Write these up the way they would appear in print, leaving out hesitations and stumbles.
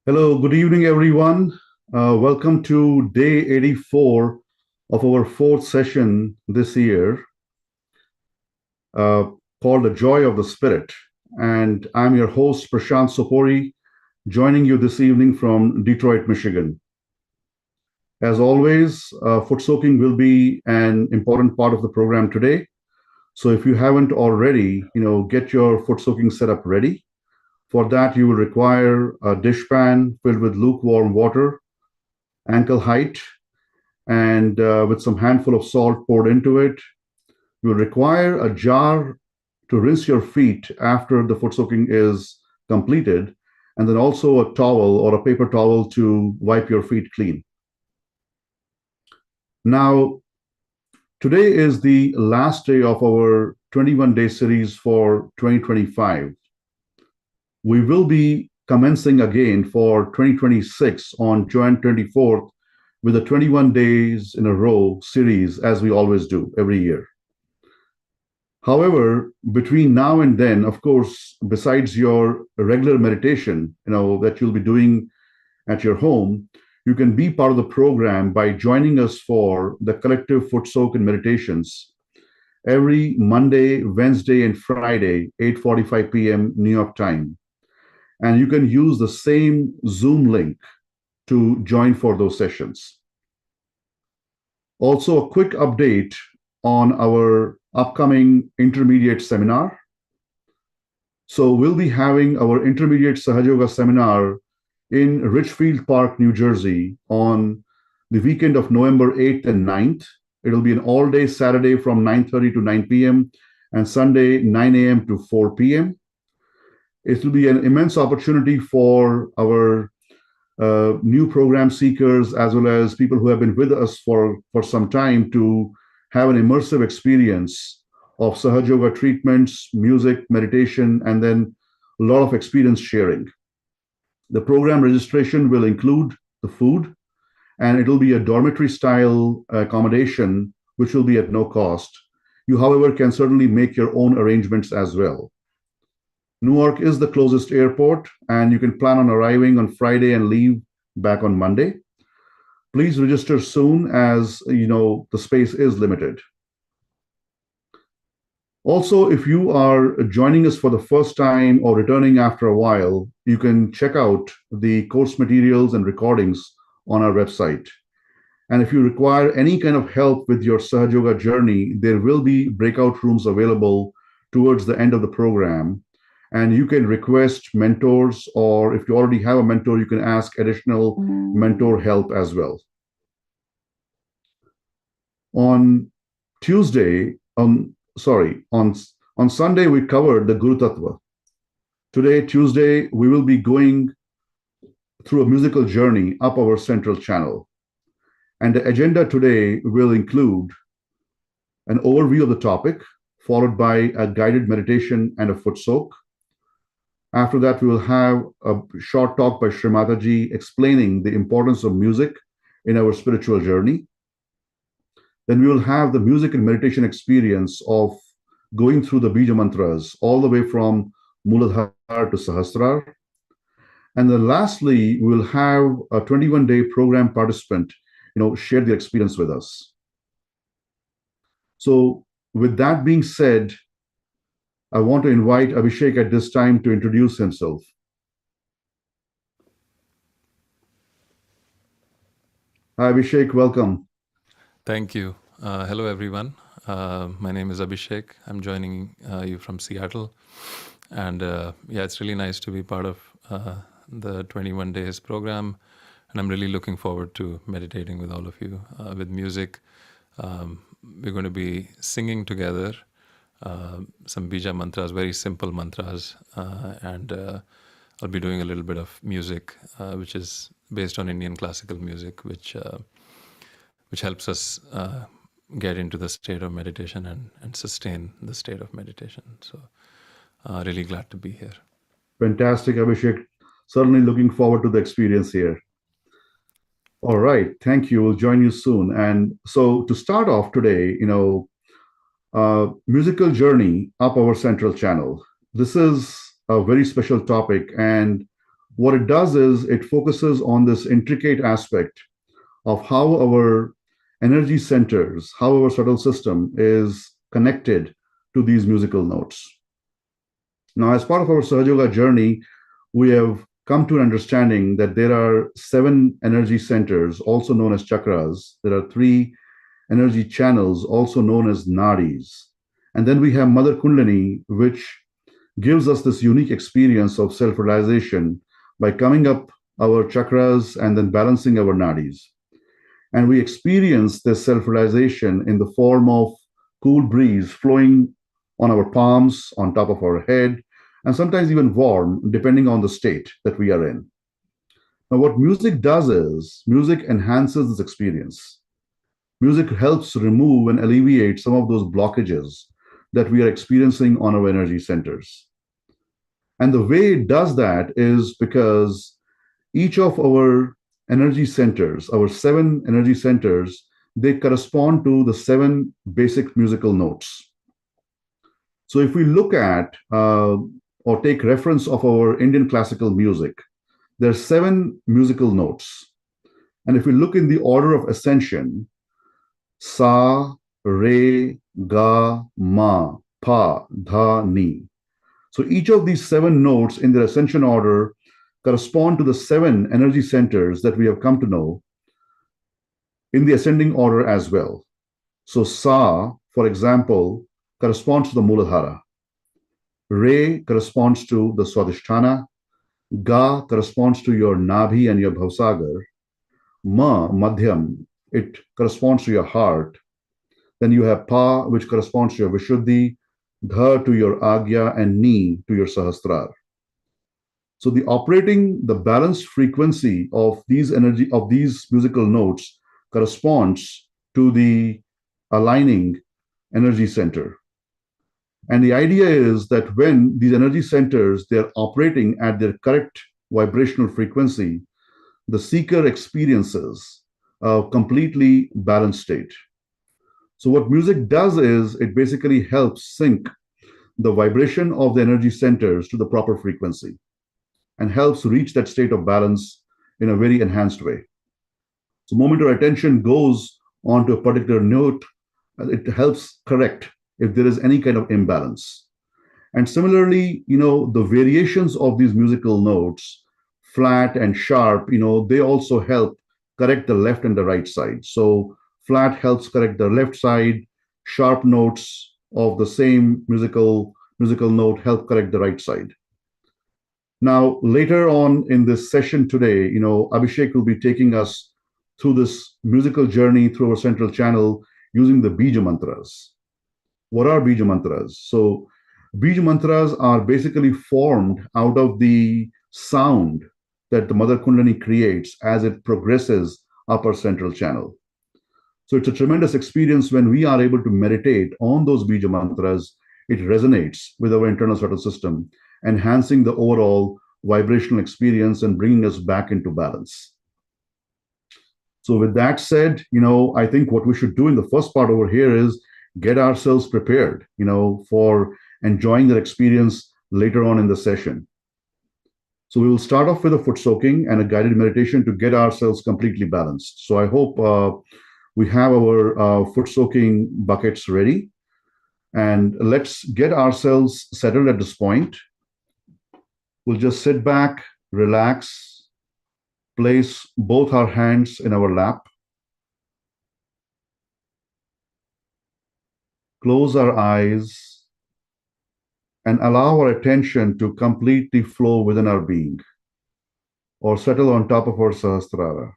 Hello, good evening, everyone. Welcome to day 84 of our fourth session this year, uh, called The Joy of the Spirit. And I'm your host, Prashant Sopori, joining you this evening from Detroit, Michigan. As always, foot soaking will be an important part of the program today. So if you haven't already, get your foot soaking setup ready. For that, you will require a dishpan filled with lukewarm water, ankle height, and with some handful of salt poured into it. You will require a jar to rinse your feet after the foot soaking is completed, and then also a towel or a paper towel to wipe your feet clean. Now, today is the last day of our 21-day series for 2025. We will be commencing again for 2026 on January 24th with a 21 days in a row series, as we always do every year. However, between now and then, of course, besides your regular meditation, that you'll be doing at your home, you can be part of the program by joining us for the collective foot soak and meditations every Monday, Wednesday, and Friday, 8:45 p.m. New York time. And you can use the same Zoom link to join for those sessions. Also, a quick update on our upcoming intermediate seminar. So we'll be having our intermediate Sahaja Yoga seminar in Richfield Park, New Jersey on the weekend of November 8th and 9th. It'll be an all-day Saturday from 9:30 to 9 p.m. and Sunday 9 a.m. to 4 p.m. It will be an immense opportunity for our new program seekers as well as people who have been with us for some time to have an immersive experience of Sahaja Yoga treatments, music, meditation, and then a lot of experience sharing. The program registration will include the food, and it will be a dormitory style accommodation, which will be at no cost. You, however, can certainly make your own arrangements as well. Newark is the closest airport, and you can plan on arriving on Friday and leave back on Monday. Please register soon, as the space is limited. Also, if you are joining us for the first time or returning after a while, you can check out the course materials and recordings on our website. And if you require any kind of help with your Sahaja Yoga journey, there will be breakout rooms available towards the end of the program. And you can request mentors, or if you already have a mentor, you can ask additional mentor help as well. On Sunday, we covered the Guru Tattva. Today, Tuesday, we will be going through a musical journey up our central channel. And the agenda today will include an overview of the topic, followed by a guided meditation and a foot soak. After that, we will have a short talk by Shri Mataji explaining the importance of music in our spiritual journey. Then we will have the music and meditation experience of going through the beeja mantras all the way from Mooladhara to Sahasrara. And then lastly, we will have a 21-day program participant, share the experience with us. So with that being said, I want to invite Abhishek at this time to introduce himself. Hi, Abhishek, welcome. Thank you. Hello, everyone. My name is Abhishek. I'm joining you from Seattle. And it's really nice to be part of the 21 days program. And I'm really looking forward to meditating with all of you with music. We're going to be singing together some beeja mantras, very simple mantras. And I'll be doing a little bit of music, which is based on Indian classical music, which helps us get into the state of meditation and sustain the state of meditation. So really glad to be here. Fantastic, Abhishek. Certainly looking forward to the experience here. All right, thank you. We'll join you soon. And so to start off today, musical journey up our central channel. This is a very special topic, and What it does is it focuses on this intricate aspect of how our energy centers, how our subtle system is connected to these musical notes. Now, as part of our Sahaja Yoga journey, we have come to an understanding that there are 7 energy centers, also known as chakras. There are 3 energy channels, also known as nadis. And then we have Mother Kundalini, which gives us this unique experience of self realization by coming up our chakras and then balancing our nadis. And we experience this self realization in the form of cool breeze flowing on our palms, on top of our head, and sometimes even warm, depending on the state that we are in. Now, what music does is music enhances this experience. Music helps remove and alleviate some of those blockages that we are experiencing on our energy centers. And the way it does that is because each of our energy centers, our 7 energy centers, they correspond to the 7 basic musical notes. So if we look at or take reference of our Indian classical music, there are 7 musical notes. And if we look in the order of ascension, sa, re, ga, ma, pa, dha, ni. So each of these 7 notes in their ascension order correspond to the 7 energy centers that we have come to know in the ascending order as well. So sa, for example, corresponds to the Mooladhara. Re corresponds to the Swadhisthana. Ga corresponds to your Nabhi and your Bhavsagar. Ma, Madhyam, it corresponds to your heart. Then you have Pa, which corresponds to your Vishuddhi, Dha to your Agya, and Ni to your Sahasrara. So the balanced frequency of these musical notes corresponds to the aligning energy center. And the idea is that when these energy centers, they're operating at their correct vibrational frequency, the seeker experiences a completely balanced state. So what music does is it basically helps sync the vibration of the energy centers to the proper frequency and helps reach that state of balance in a very enhanced way. So the moment our attention goes onto a particular note, it helps correct if there is any kind of imbalance. And similarly, the variations of these musical notes, flat and sharp, they also help correct the left and the right side. So flat helps correct the left side, sharp notes of the same musical note help correct the right side. Now, later on in this session today, Abhishek will be taking us through this musical journey through our central channel using the beeja mantras. What are beeja mantras? So beeja mantras are basically formed out of the sound that the Mother Kundalini creates as it progresses up our central channel. So it's a tremendous experience when we are able to meditate on those beeja mantras. It resonates with our internal subtle system, enhancing the overall vibrational experience and bringing us back into balance. So with that said, I think what we should do in the first part over here is get ourselves prepared, for enjoying that experience later on in the session. So we will start off with a foot soaking and a guided meditation to get ourselves completely balanced. So I hope we have our foot soaking buckets ready. And let's get ourselves settled at this point. We'll just sit back, relax, place both our hands in our lap, close our eyes, and allow our attention to completely flow within our being or settle on top of our Sahasrara.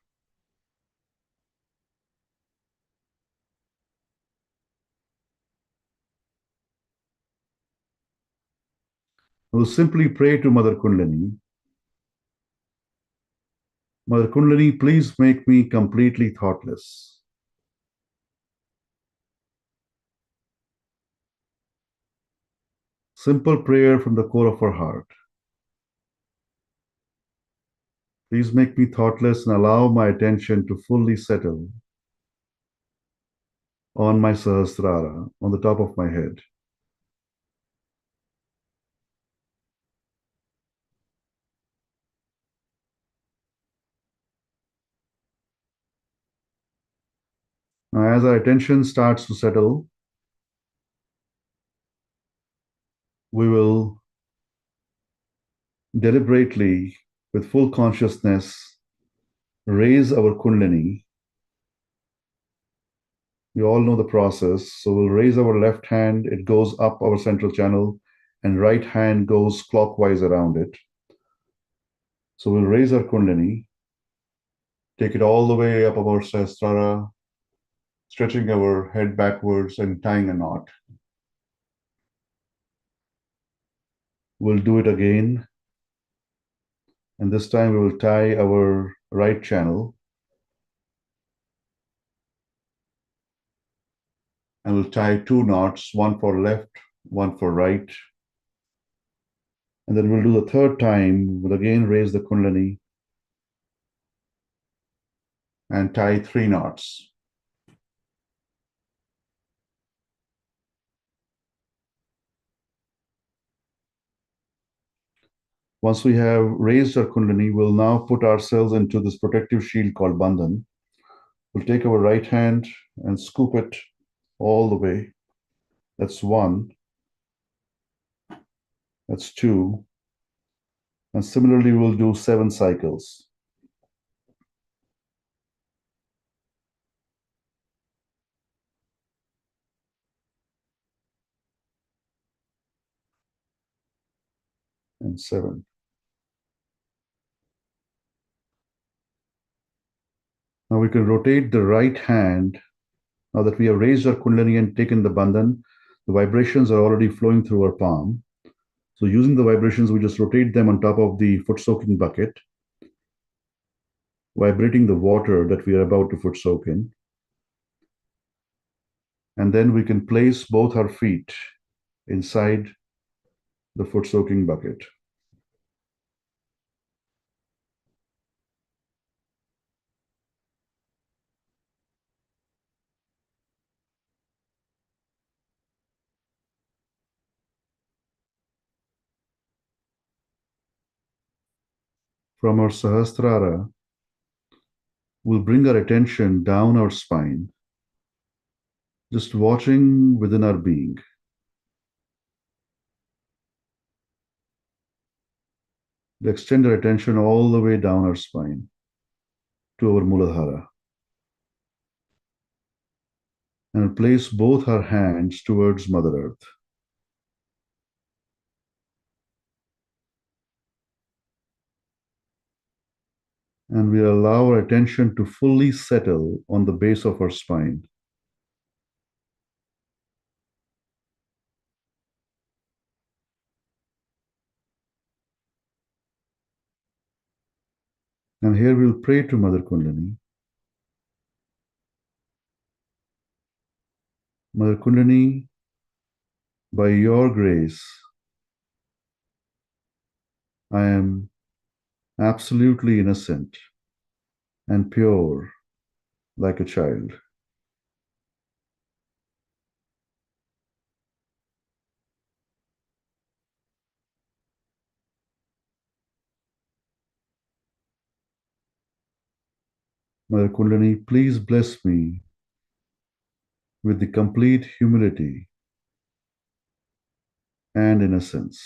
We'll simply pray to Mother Kundalini. Mother Kundalini, please make me completely thoughtless. Simple prayer from the core of our heart. Please make me thoughtless and allow my attention to fully settle on my Sahasrara, on the top of my head. as our attention starts to settle, we will deliberately, with full consciousness, raise our Kundalini. You all know the process. So we'll raise our left hand, it goes up our central channel, and right hand goes clockwise around it. So we'll raise our Kundalini, take it all the way up our Sahasrara, stretching our head backwards and tying a knot. We'll do it again. And this time we will tie our right channel. And we'll tie 2 knots, one for left, one for right. And then we'll do the third time. We'll again raise the Kundalini and tie 3 knots. Once we have raised our Kundalini, we'll now put ourselves into this protective shield called Bandhan. We'll take our right hand and scoop it all the way. That's 1. That's 2. And similarly, we'll do 7 cycles. And 7. Now we can rotate the right hand. Now that we have raised our Kundalini and taken the Bandhan, the vibrations are already flowing through our palm. So using the vibrations, we just rotate them on top of the foot soaking bucket, vibrating the water that we are about to foot soak in. And then we can place both our feet inside the foot soaking bucket. From our Sahasrara, we'll bring our attention down our spine, just watching within our being. We extend our attention all the way down our spine to our Mooladhara. And place both our hands towards Mother Earth. And we allow our attention to fully settle on the base of our spine. And here we'll pray to Mother Kundalini. Mother Kundalini, by your grace, I am absolutely innocent and pure like a child. Mother Kundalini, please bless me with the complete humility and innocence.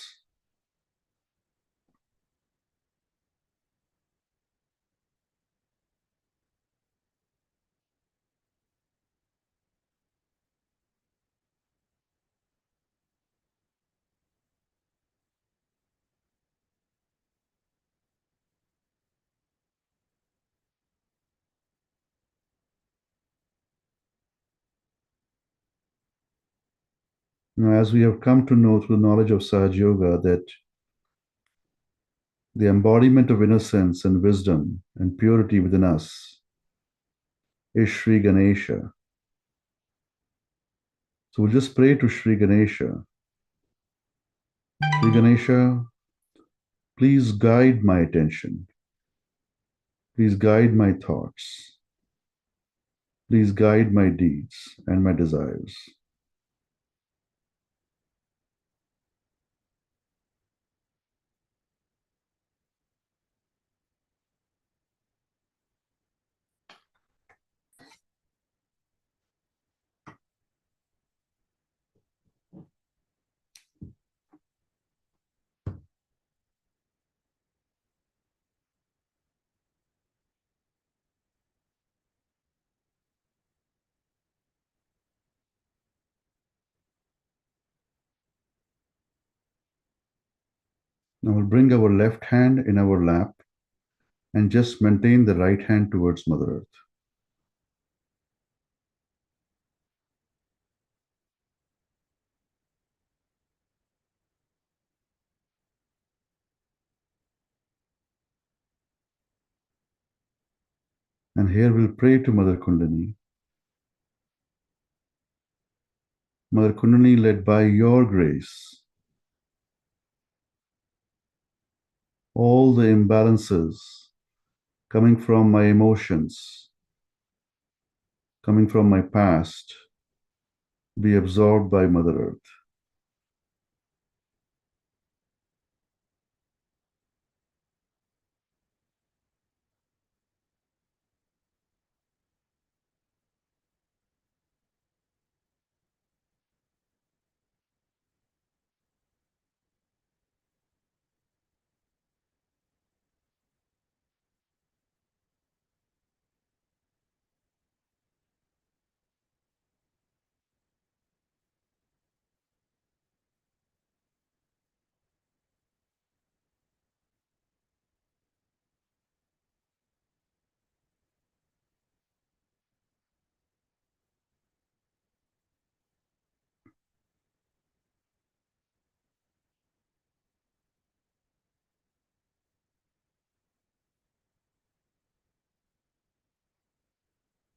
Now, as we have come to know through the knowledge of Sahaja Yoga that the embodiment of innocence and wisdom and purity within us is Shri Ganesha. So we'll just pray to Shri Ganesha. Shri Ganesha, please guide my attention. Please guide my thoughts. Please guide my deeds and my desires. Now we'll bring our left hand in our lap and just maintain the right hand towards Mother Earth. And here we'll pray to Mother Kundalini. Mother Kundalini, led by your grace, all the imbalances coming from my emotions, coming from my past, be absorbed by Mother Earth.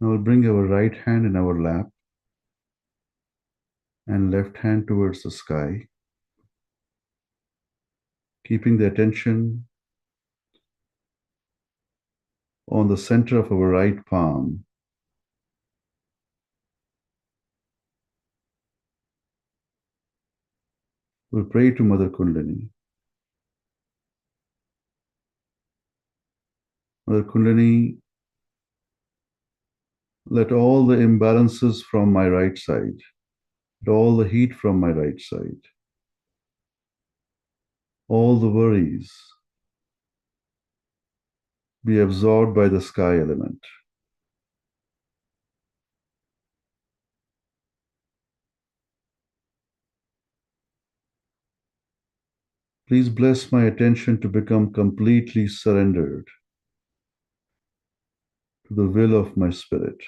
Now we'll bring our right hand in our lap and left hand towards the sky, keeping the attention on the center of our right palm. We'll pray to Mother Kundalini. Mother Kundalini, let all the imbalances from my right side, let all the heat from my right side, all the worries be absorbed by the sky element. Please bless my attention to become completely surrendered to the will of my spirit.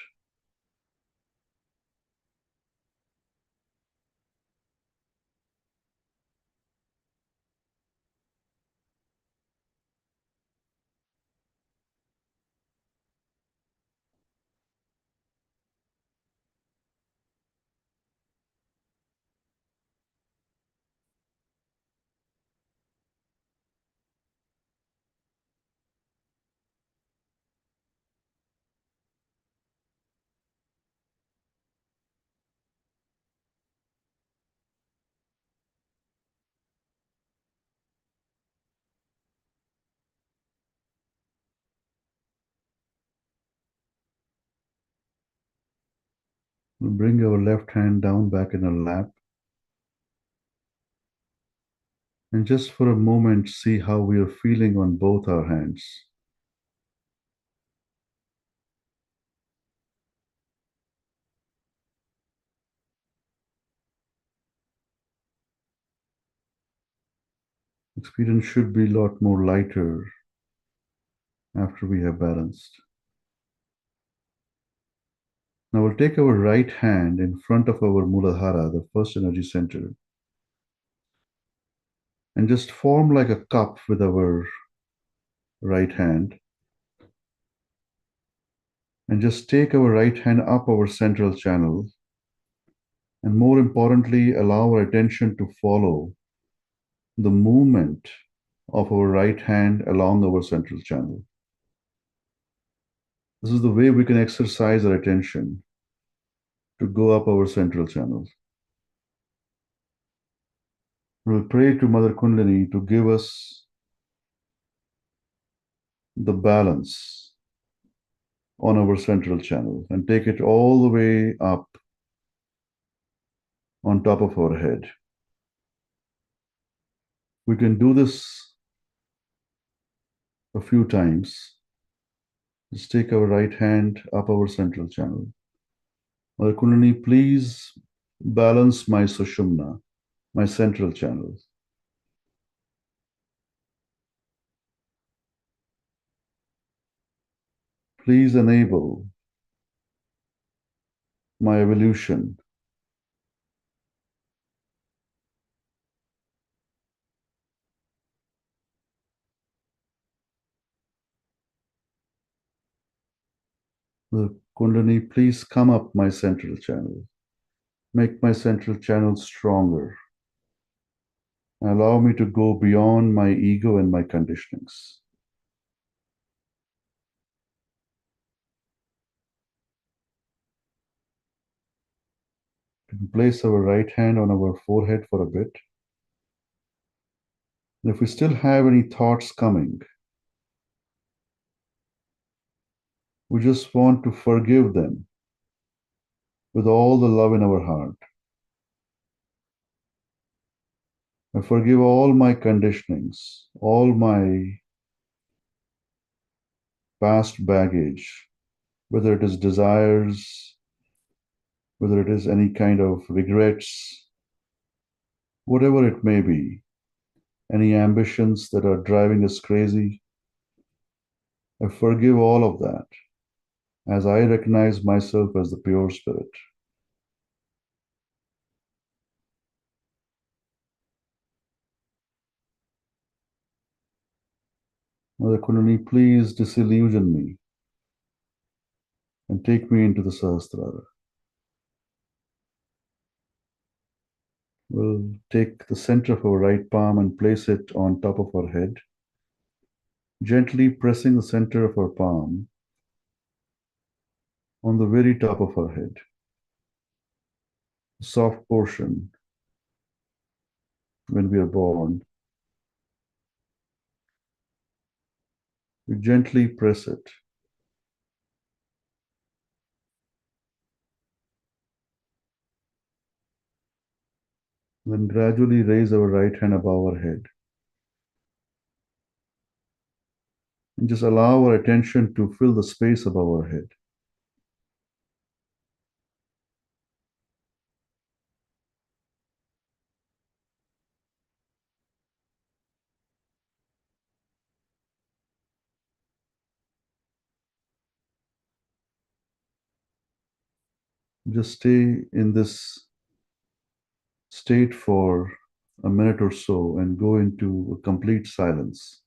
We'll bring our left hand down back in our lap and just for a moment see how we are feeling on both our hands. Experience should be a lot more lighter after we have balanced. Now we'll take our right hand in front of our Mooladhara, the first energy center, and just form like a cup with our right hand. And just take our right hand up our central channel. And more importantly, allow our attention to follow the movement of our right hand along our central channel. This is the way we can exercise our attention to go up our central channel. We'll pray to Mother Kundalini to give us the balance on our central channel and take it all the way up on top of our head. We can do this a few times. Just take our right hand up our central channel. Mother Kundalini, please balance my Sushumna, my central channel. please enable my evolution. The Kundalini, please come up my central channel. Make my central channel stronger. Allow me to go beyond my ego and my conditionings. We can place our right hand on our forehead for a bit. And if we still have any thoughts coming, we just want to forgive them with all the love in our heart. I forgive all my conditionings, all my past baggage, whether it is desires, whether it is any kind of regrets, whatever it may be, any ambitions that are driving us crazy. I forgive all of that as I recognize myself as the pure spirit. Mother Kundalini, please disillusion me and take me into the Sahasrara. We'll take the center of our right palm and place it on top of our head, gently pressing the center of our palm on the very top of our head, the soft portion when we are born. We gently press it. Then gradually raise our right hand above our head. And just allow our attention to fill the space above our head. Just stay in this state for a minute or so and go into a complete silence.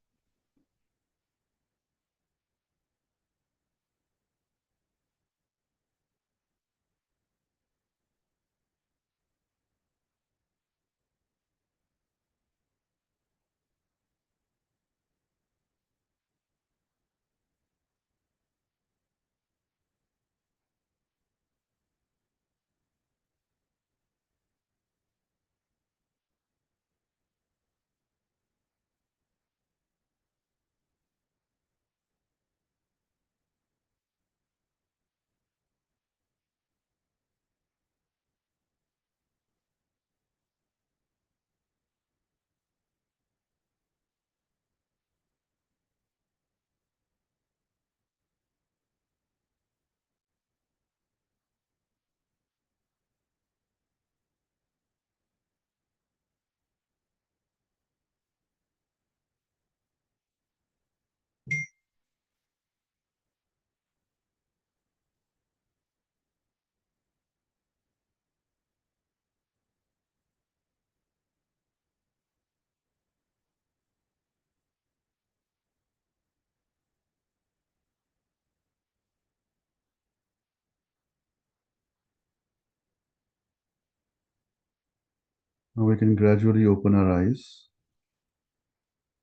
Now we can gradually open our eyes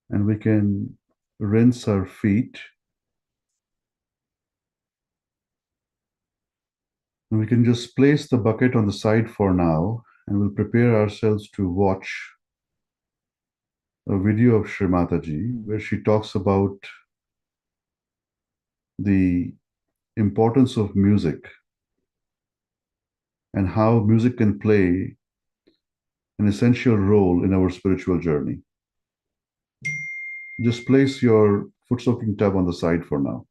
and we can rinse our feet. And we can just place the bucket on the side for now and we'll prepare ourselves to watch a video of Shri Mataji where she talks about the importance of music and how music can play an essential role in our spiritual journey. Just place your foot soaking tub on the side for now.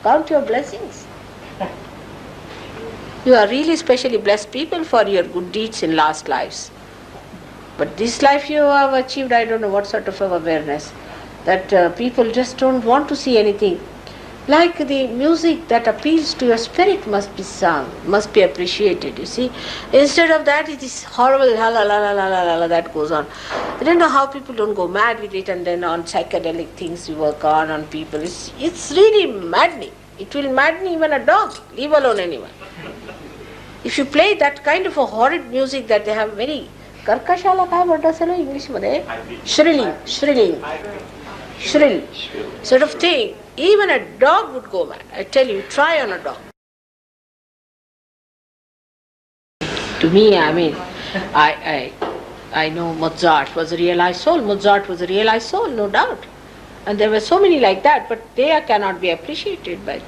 count your blessings. You are really specially blessed people for your good deeds in last lives. But this life you have achieved, I don't know what sort of awareness, that people just don't want to see anything. Like the music that appeals to your spirit must be sung, must be appreciated, you see. Instead of that, it is horrible la la la la la la la that goes on. I don't know how people don't go mad with it, and then on psychedelic things you work on people. It's really maddening. It will madden even a dog, leave alone anyone. If you play that kind of a horrid music that they have very karkashala काय म्हणतात असेल English मध्ये shrilling shrill sort of thing, even a dog would go mad. I tell you, try on a dog. To me, I mean, I know Mozart was a realized soul. Mozart was a realized soul, no doubt. And there were so many like that, but they cannot be appreciated by.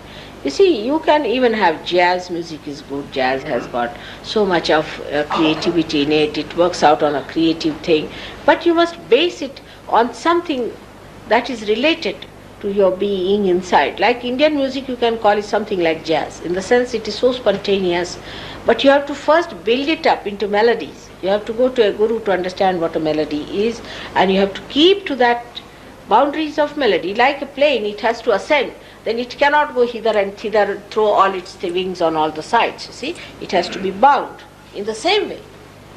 You see, you can even have jazz music is good. Jazz has got so much of creativity in it. It works out on a creative thing. But you must base it on something that is related to your being inside. Like Indian music, you can call it something like jazz. In the sense it is so spontaneous. But you have to first build it up into melodies. You have to go to a guru to understand what a melody is. And you have to keep to that boundaries of melody. Like a plane, it has to ascend. Then it cannot go hither and thither, throw all its wings on all the sides, you see. It has to be bound in the same way.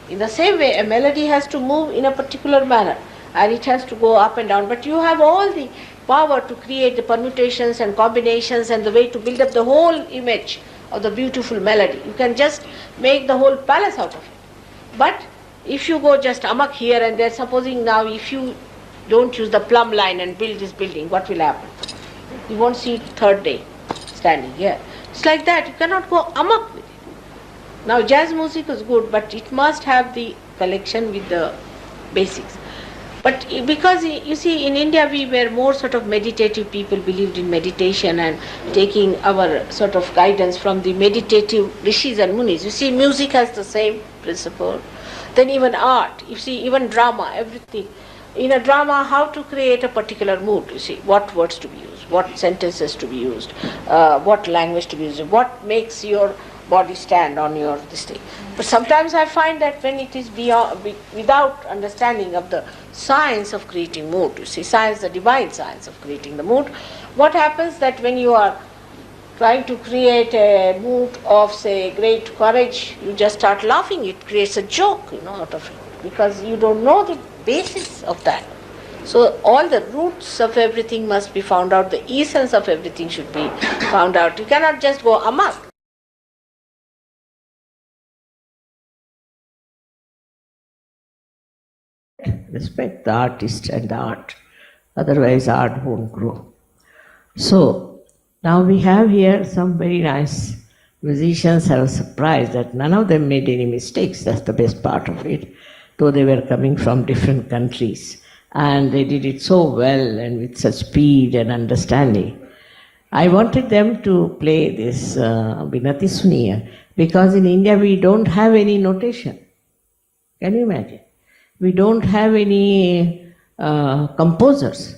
In the same way, a melody has to move in a particular manner and it has to go up and down. But you have all the power to create the permutations and combinations and the way to build up the whole image of the beautiful melody. You can just make the whole palace out of it. But if you go just amok here and there, supposing now if you don't use the plumb line and build this building, what will happen? You won't see it third day standing here. It's like that. You cannot go amok with it. Now jazz music is good, but it must have the collection with the basics. But because you see, in India we were more sort of meditative people, believed in meditation and taking our sort of guidance from the meditative rishis and munis. You see, music has the same principle. Then even art, you see, even drama, everything. In a drama, how to create a particular mood, you see, what words to be used, what sentences to be used, what language to be used, what makes your body stand on your this thing. But sometimes I find that when it is without understanding of the science of creating mood, you see, science, the divine science of creating the mood, what happens that when you are trying to create a mood of, say, great courage, you just start laughing, it creates a joke, out of it, because you don't know the basis of that. So all the roots of everything must be found out, the essence of everything should be found out. You cannot just go amok. Respect the artist and the art, otherwise art won't grow. So now we have here some very nice musicians. I was surprised that none of them made any mistakes. That's the best part of it, though they were coming from different countries. And they did it so well and with such speed and understanding. I wanted them to play this Vinati Suniya, because in India we don't have any notation. Can you imagine? We don't have any composers.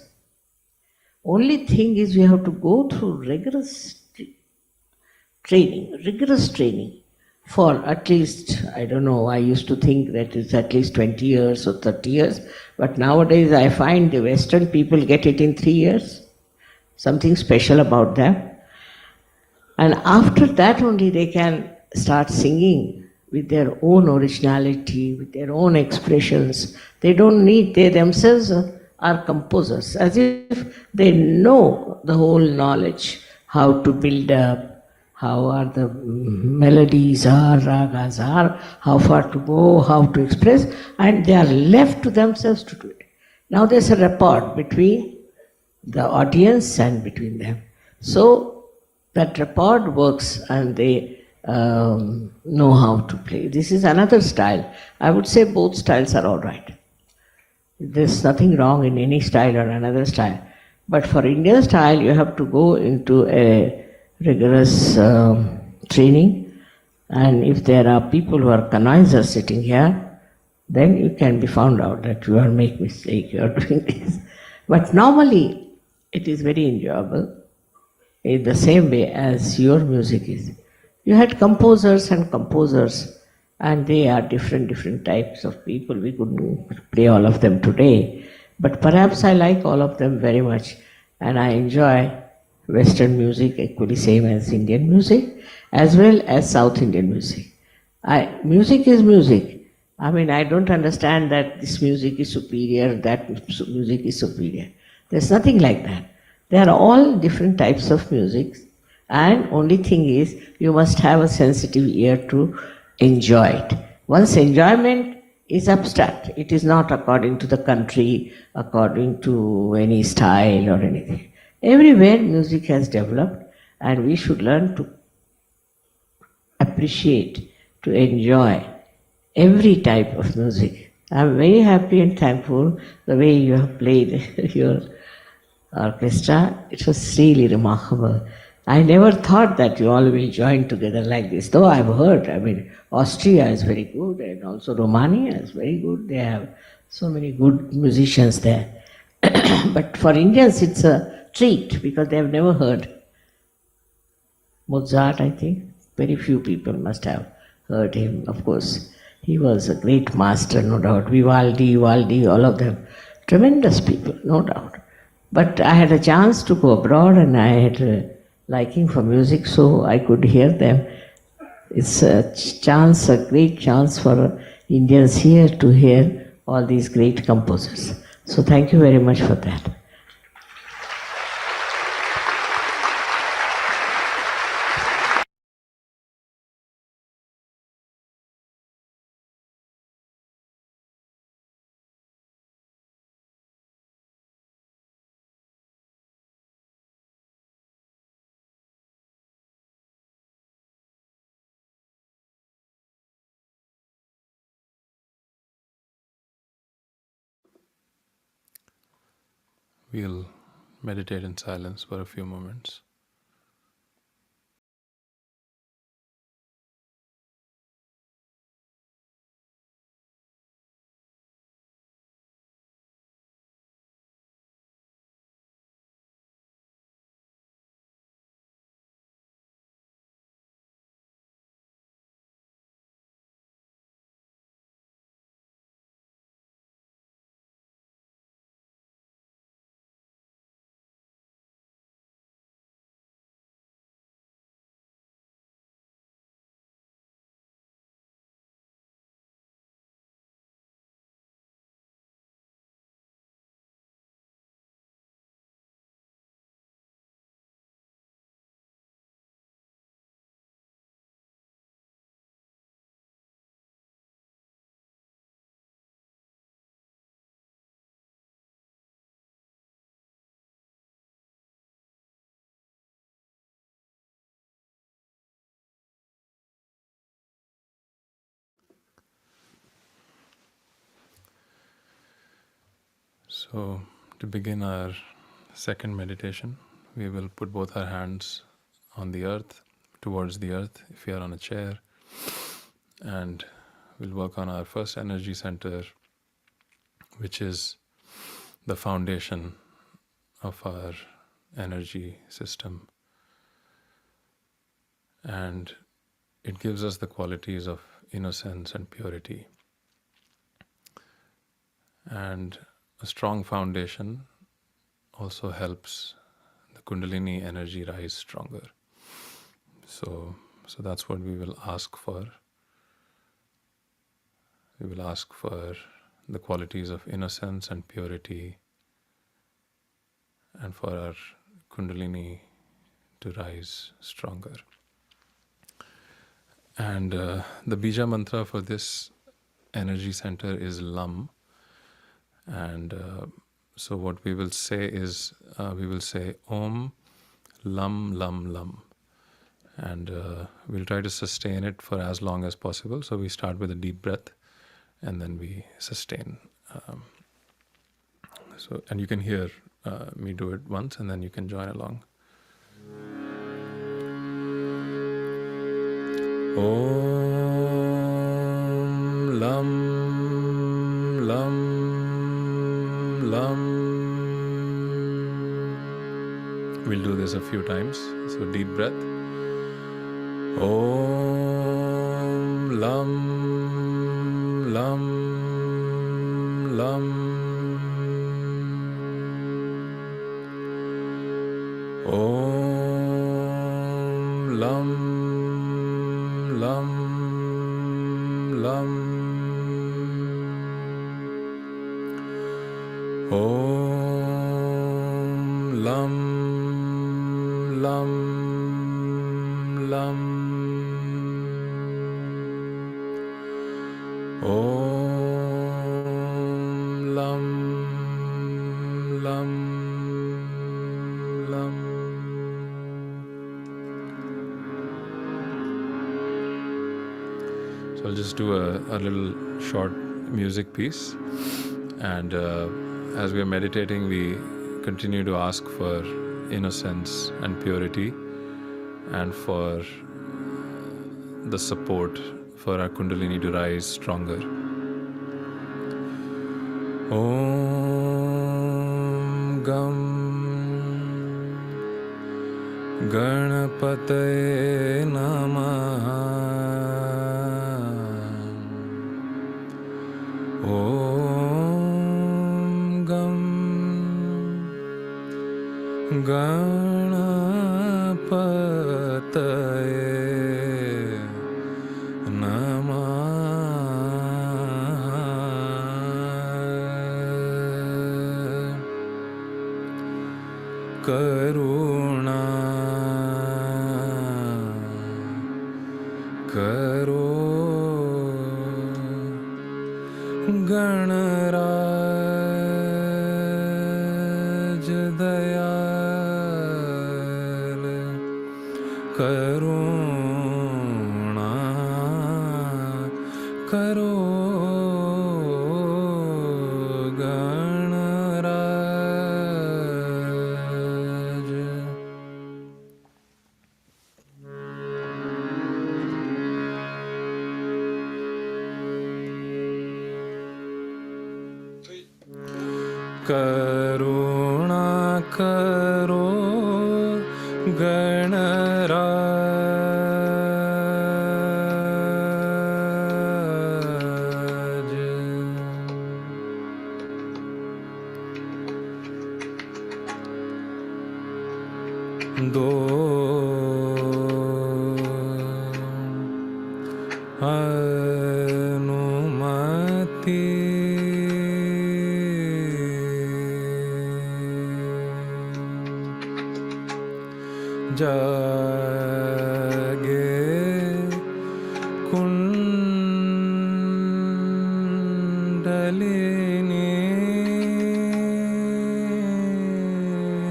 Only thing is we have to go through rigorous training for at least, I don't know, I used to think that it's at least 20 years or 30 years, but nowadays I find the Western people get it in 3 years. Something special about them. And after that only they can start singing with their own originality, with their own expressions. They don't need, they themselves are composers, as if they know the whole knowledge, how to build up, how are the melodies are, ragas are, how far to go, how to express, and they are left to themselves to do it. Now there's a rapport between the audience and between them. So that rapport works and they know how to play. This is another style. I would say both styles are all right. There's nothing wrong in any style or another style. But for Indian style, you have to go into a rigorous training. And if there are people who are connivers sitting here, then you can be found out that you are making mistake, you are doing this. But normally, it is very enjoyable. in the same way as your music is. You had composers and composers, and they are different types of people. We couldn't play all of them today, but perhaps I like all of them very much, and I enjoy Western music equally same as Indian music, as well as South Indian music. Music is music. I mean, I don't understand that this music is superior, that music is superior. There's nothing like that. They are all different types of music, and only thing is you must have a sensitive ear to enjoy it. Once enjoyment is abstract, it is not according to the country, according to any style or anything. Everywhere music has developed, and we should learn to appreciate, to enjoy every type of music. I'm very happy and thankful the way you have played your orchestra. It was really remarkable. I never thought that you all will join together like this, though I've heard. I mean, Austria is very good, and also Romania is very good. They have so many good musicians there. But for Indians, it's a treat because they have never heard Mozart, I think. Very few people must have heard him, of course. He was a great master, no doubt. Vivaldi, all of them. Tremendous people, no doubt. But I had a chance to go abroad and I had a liking for music, so I could hear them. It's a chance, a great chance for Indians here to hear all these great composers. So thank you very much for that. We'll meditate in silence for a few moments. So, to begin our second meditation, we will put both our hands on the earth, towards the earth, if you are on a chair, and we'll work on our first energy center, which is the foundation of our energy system. And it gives us the qualities of innocence and purity. And a strong foundation also helps the Kundalini energy rise stronger. So that's what we will ask for. We will ask for the qualities of innocence and purity, and for our Kundalini to rise stronger. And the beeja mantra for this energy center is Lam. And so what we will say is, we will say Om Lam Lam Lam. And we'll try to sustain it for as long as possible. So we start with a deep breath and then we sustain. And you can hear me do it once and then you can join along. Om Lam Lam Lam. We'll do this a few times. So deep breath. Om Lam Lam Lam. Om Lam Lam Lam. Om Lam Lam Lam. Om Lam Lam Lam. So I'll just do a little short music piece, and as we are meditating, we continue to ask for innocence and purity, and for the support for our Kundalini to rise stronger. Om Gam Ganapataye Namaha. Om Gam Ganapataye Namaha. Karuna Karo Ganaraj Dayal Karuna Karo Karuna Karo Ganaraj. Do Anumati Jage Kundalini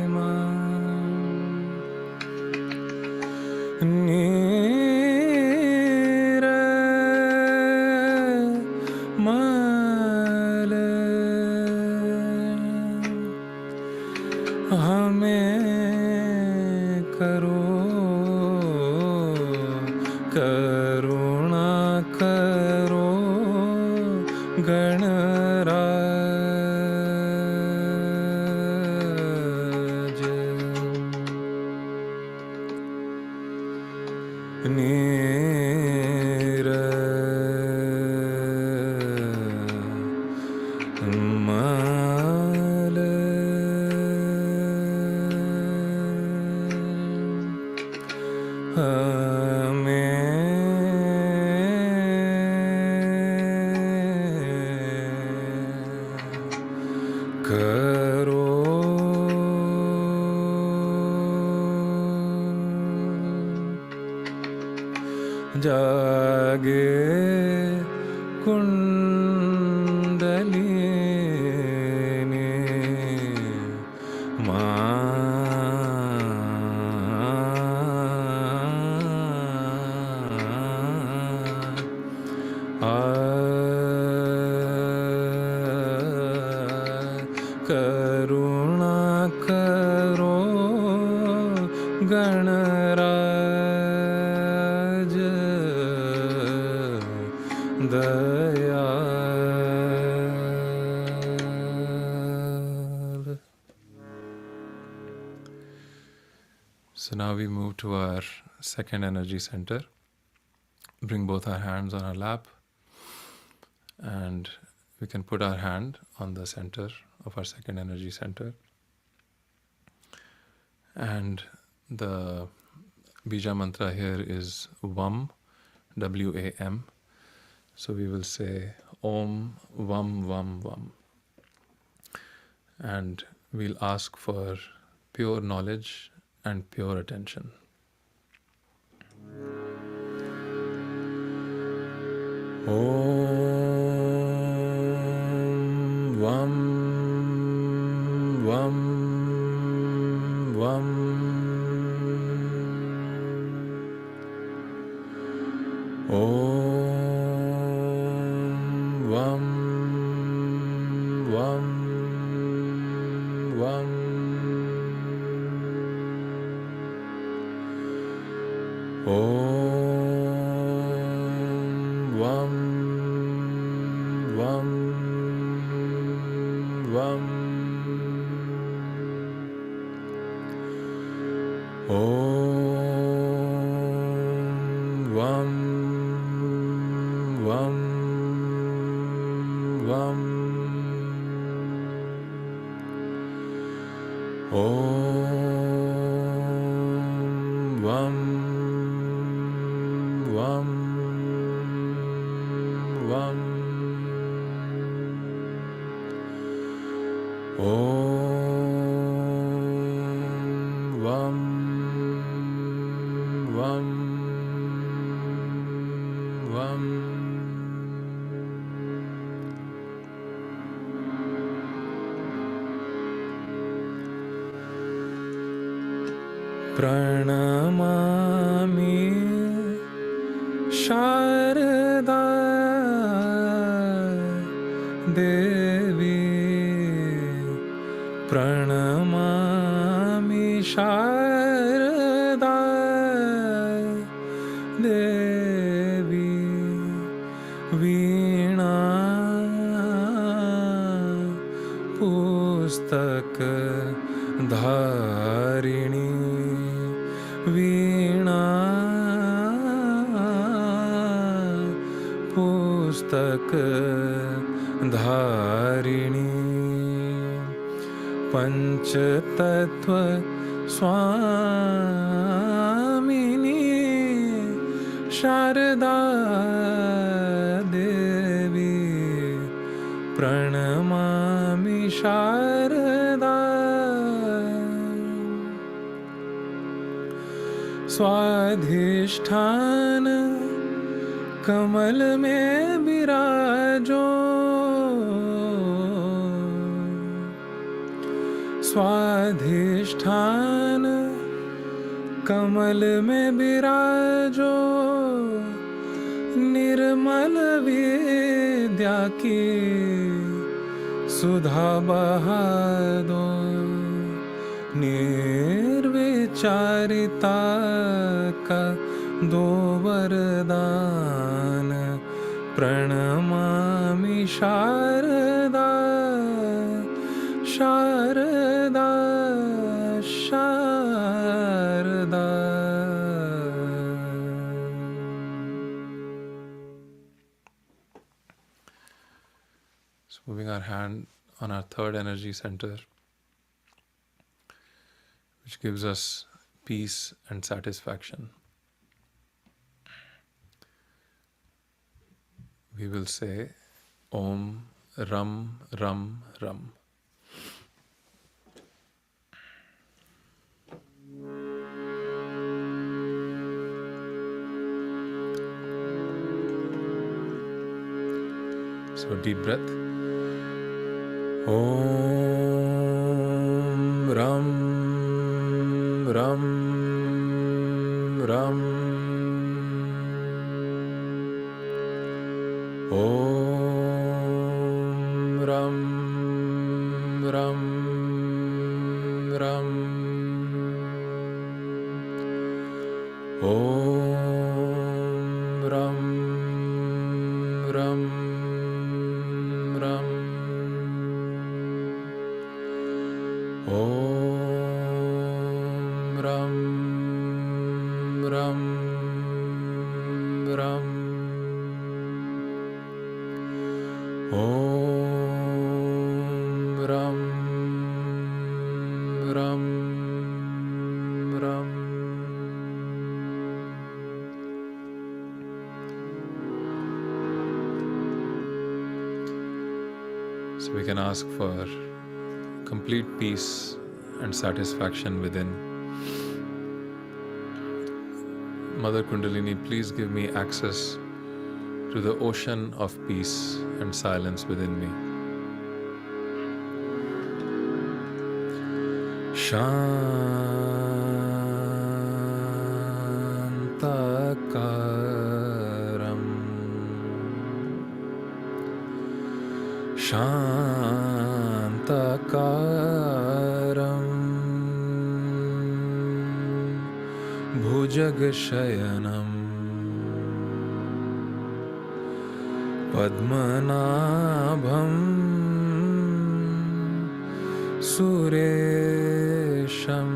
Ma Nira Mala Hame Karo Karuna Karo Ganaraj. Nira Mala Hame Karo Jage Kundalini Ma Karuna Karo Ganaraj Dayal. So now we move to our second energy center. Bring both our hands on our lap, and we can put our hand on the center of our second energy center. And the beeja mantra here is VAM, W-A-M. So we will say Om Vam Vam Vam. And we'll ask for pure knowledge and pure attention. Om Vam Vam Vam. Om Vam Vam Vam. Om Vam Vam Vam. Om Vam Vam Vam. Om Vam Vam Vam. Om Vam Vam Vam. Pranamami Sharada Devi. Pranamami Sharada Devi. Veena Pustak Dharini. Veena Pustak Dharini. Panch Tattva Swamini Sharada Devi. Pranamami Sharada. स्वाधिष्ठान कमल में विराजो. स्वाधिष्ठान कमल में विराजो. निर्मल विद्या की सुधा बहा दो. निर्विचारिता का दो वरदान. प्रणमामि Sharda Sharda Sharda. So moving our hand on our third energy center, which gives us peace and satisfaction. We will say Om Ram Ram Ram. So deep breath. Om Ram Ram Ram. Om Ram Ram Ram. Om Ram Ram Ram. Om Ram Ram. Om Ram Ram Ram. So we can ask for complete peace and satisfaction within. Mother Kundalini, please give me access to the ocean of peace and silence within me. Shantakaram Shantakaram Bhujagashayanam Padmanabham Suresham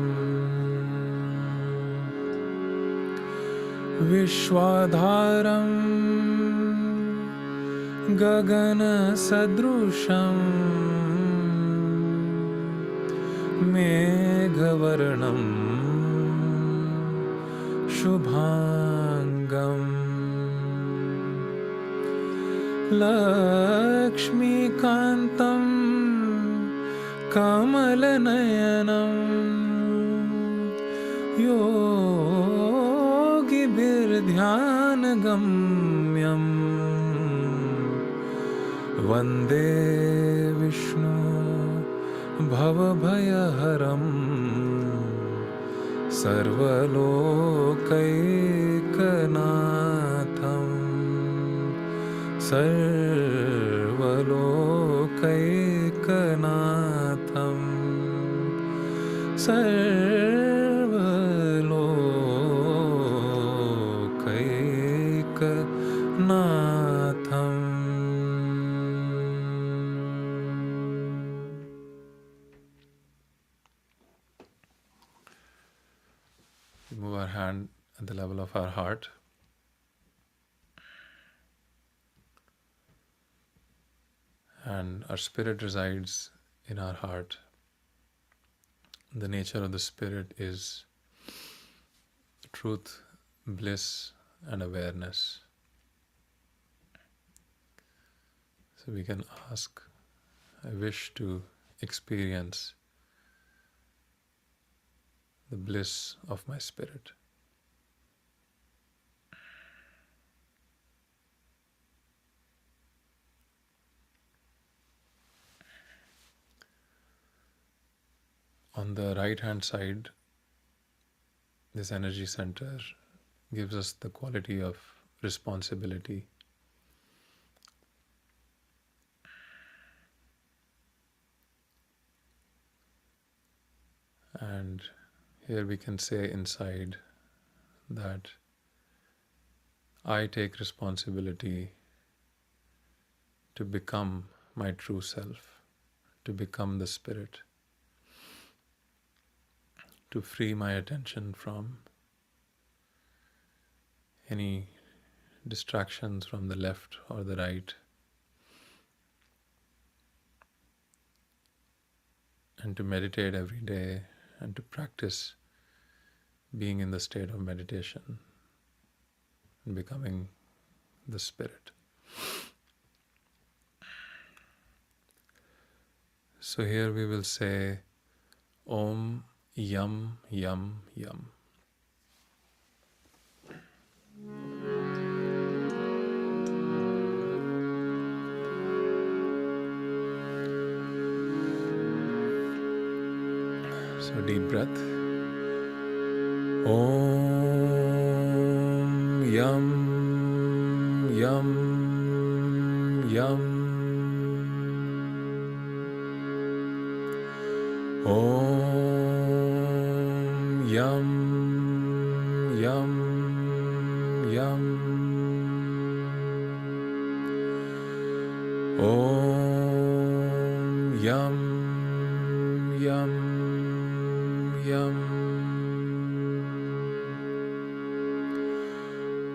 Vishwadharam Gagana Sadrusham Meghavarnam Shubhangam Lakshmi Kantam Kamalanayanam Yogi Birdhyanagamyam Vande Vishnu Bhavabhayaharam Sarvalokaikkanatham Sarvalokaikkanatham Sarvalokaikkanatham. Move our hand at the level of our heart. And our spirit resides in our heart. The nature of the spirit is truth, bliss, and awareness. So we can ask, I wish to experience the bliss of my spirit. On the right hand side, this energy center gives us the quality of responsibility. And here we can say inside that I take responsibility to become my true self, to become the spirit, to free my attention from any distractions from the left or the right, and to meditate every day and to practice being in the state of meditation and becoming the spirit. So here we will say Om Yam Yam Yam. So deep breath. Om Yam Yam Yam. Om Yam Yam Yam. Om Yam Yam Yam.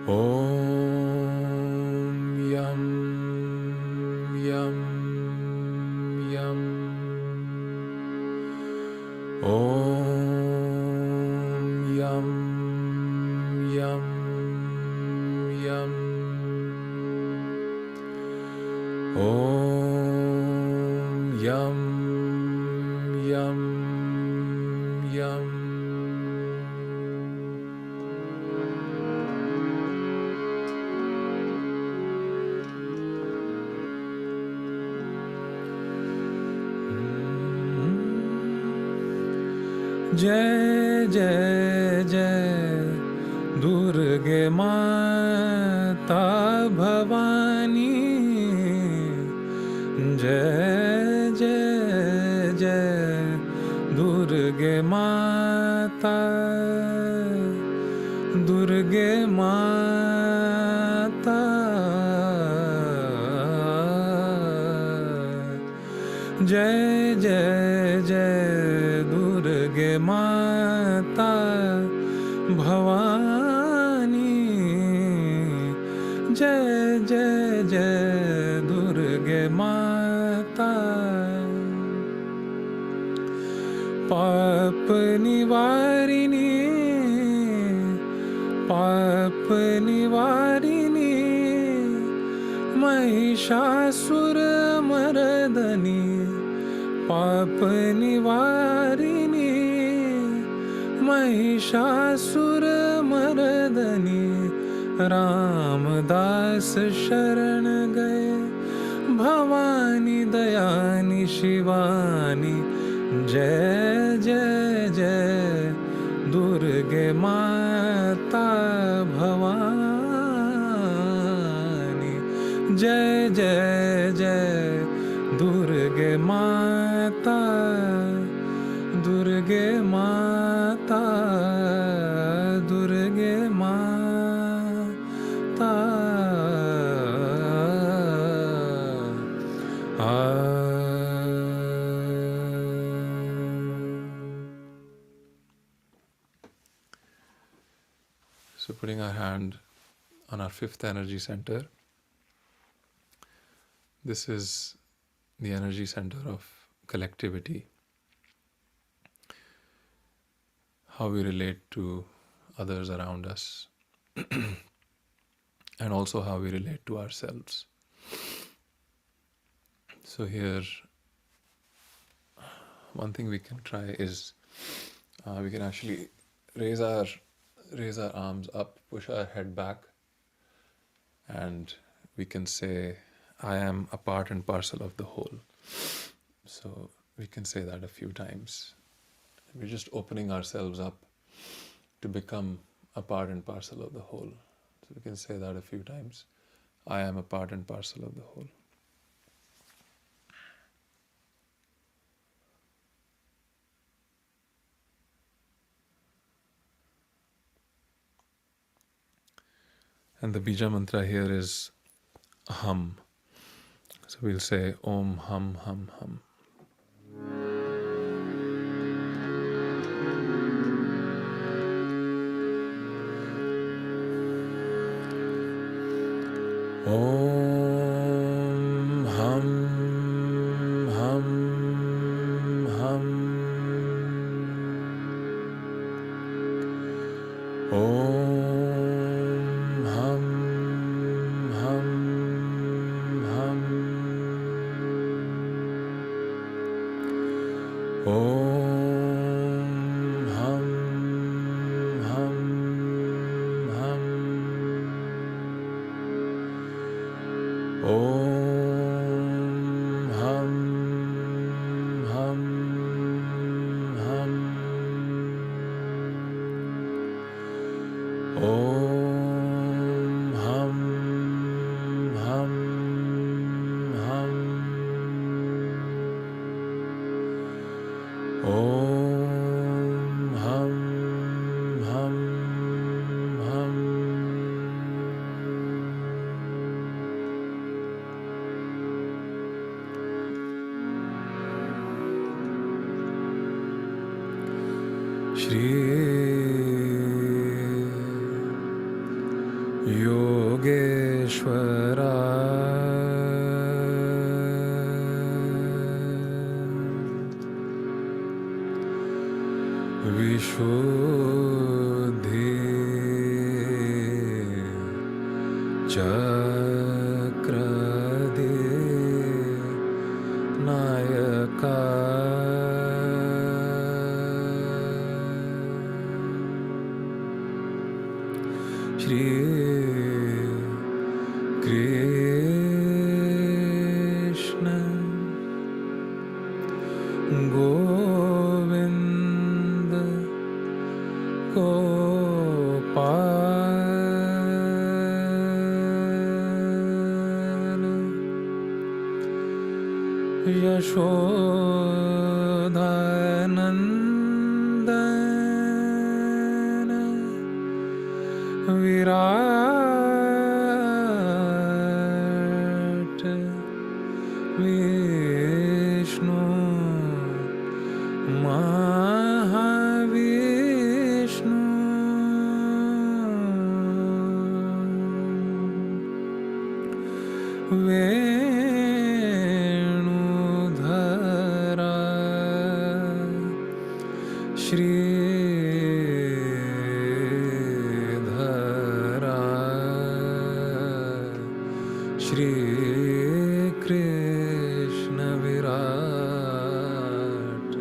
Om Om Yam Yam Yam. Jai Jai Jai Durge Mata Bhavani. Jai Jai Jai Durge Mata, Durge Mata. Jai Jai Jai Durge Mata Bhavani. Jai Jai Jai Durge Mata. Pap Nivarini, Pap Nivarini, Mahishasura Mardani. Pap Nivarini, Mahishasura Mardani. Ramdas Sharan Gaye, Bhavani Dayani Shivani. Jai Jai Jai Durge Mata Bhavani. Jai Jai Jai Durge Mata, Durge Mata, Durge Mata. So putting our hand on our fifth energy center, this is the energy center of collectivity, how we relate to others around us, and also how we relate to ourselves. So here, one thing we can try is we can actually raise our arms up, push our head back, and we can say, I am a part and parcel of the whole. So we can say that a few times. We're just opening ourselves up to become a part and parcel of the whole. So we can say that a few times. I am a part and parcel of the whole. And the beeja mantra here is hum. So we'll say Om Hum Hum Hum. Om Hum Hum Hum. Om Hum Hum Hum. Om Hum Hum Hum. Om Hum Hum Hum. Om Hum Hum Hum. Om Hum Hum Hum. Shri Yogeshwara Vishuddhi Chakra Yashodanandan Virat Vishnu Mahavishnu वेणुधरा श्रीधरा Shrikrishna Virat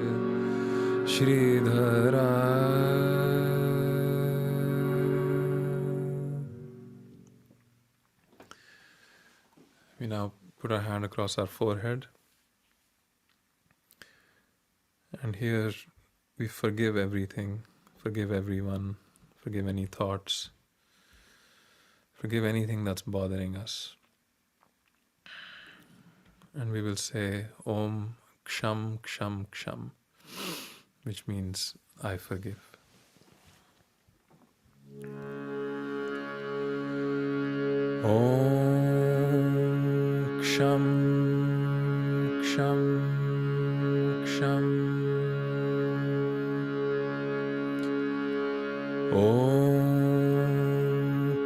श्रीधरा. We now put our hand across our forehead, and here we forgive everything, forgive everyone, forgive any thoughts, forgive anything that's bothering us. And we will say Om Ksham Ksham Ksham, which means I forgive. Om Ksham Ksham Ksham. Om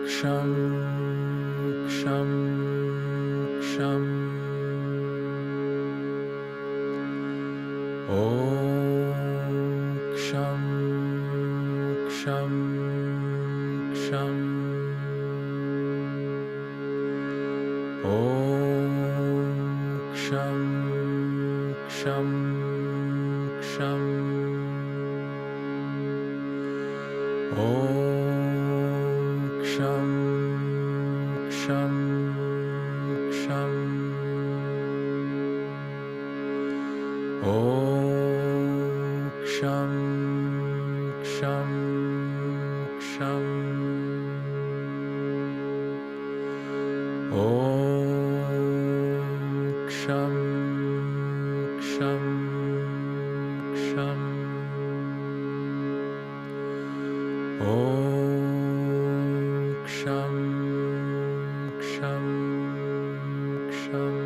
Ksham Ksham Ksham. Om Ksham Ksham Ksham. Om Ksham Ksham Ksham. Om Ksham Ksham Ksham. Om Ksham Ksham Ksham. Om Ksham Ksham Ksham. Om Ksham Ksham Ksham.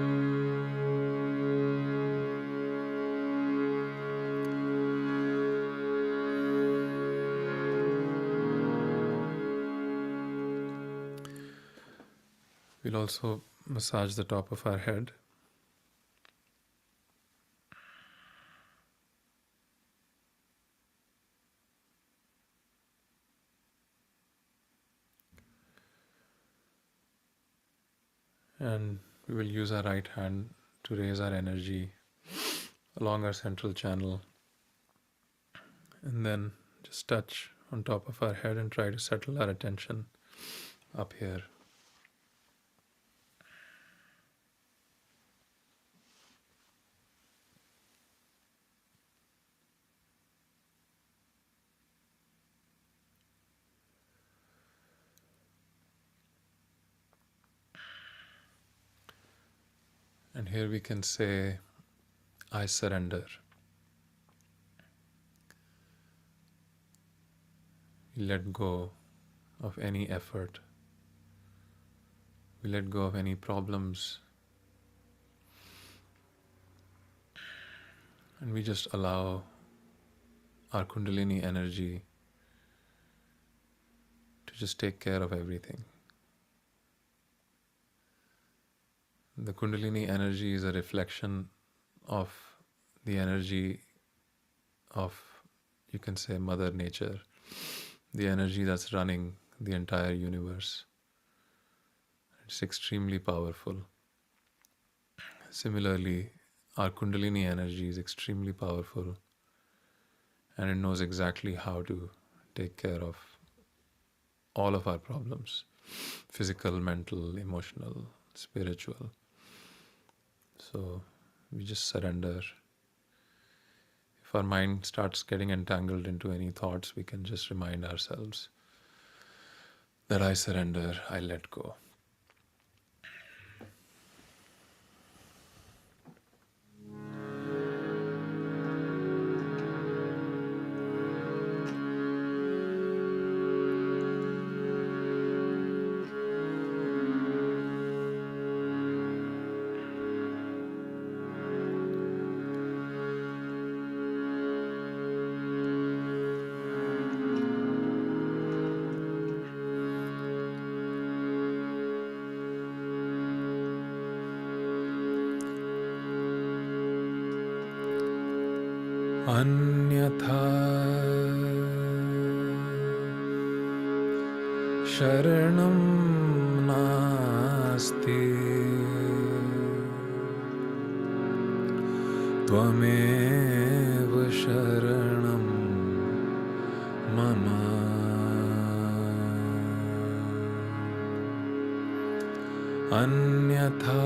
We'll also massage the top of our head. And we will use our right hand to raise our energy along our central channel, and then just touch on top of our head and try to settle our attention up here. And here we can say, I surrender. We let go of any effort. We let go of any problems. And we just allow our Kundalini energy to just take care of everything. The Kundalini energy is a reflection of the energy of, you can say, Mother Nature, the energy that's running the entire universe. It's extremely powerful. Similarly, our Kundalini energy is extremely powerful, and it knows exactly how to take care of all of our problems, physical, mental, emotional, spiritual. So we just surrender. If our mind starts getting entangled into any thoughts, we can just remind ourselves that I surrender, I let go. अन्यथा शरणं नास्ति त्वमेव शरणं मम अन्यथा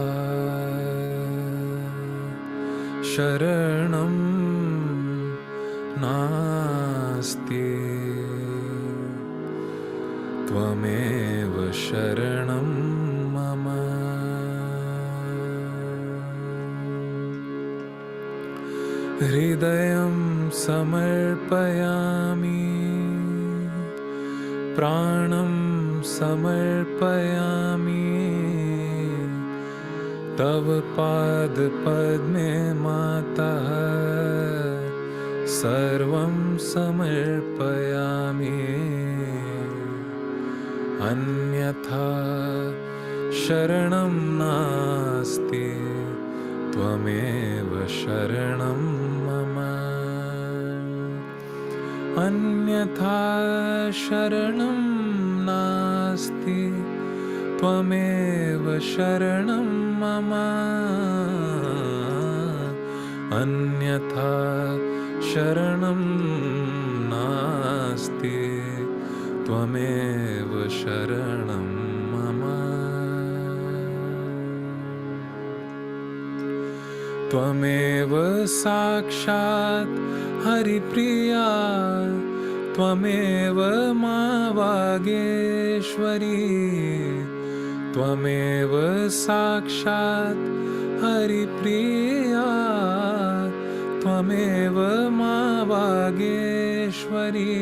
शरणं नास्ति त्वमेव शरणं मम हृदयं समर्पयामि प्राणं समर्पयामि तव पादपद्मे मातः सर्वं समर्पयामि अन्यथा शरणं नास्ति त्वमेव शरणं मम अन्यथा शरणं नास्ति त्वमेव शरणं मम अन्यथा शरणं नास्ति त्वमेव शरणं मम त्वमेव साक्षात् हरिप्रिया त्वमेव मा वागेश्वरी त्वमेव साक्षात् हरिप्रिया त्वमेव मा वागेश्वरी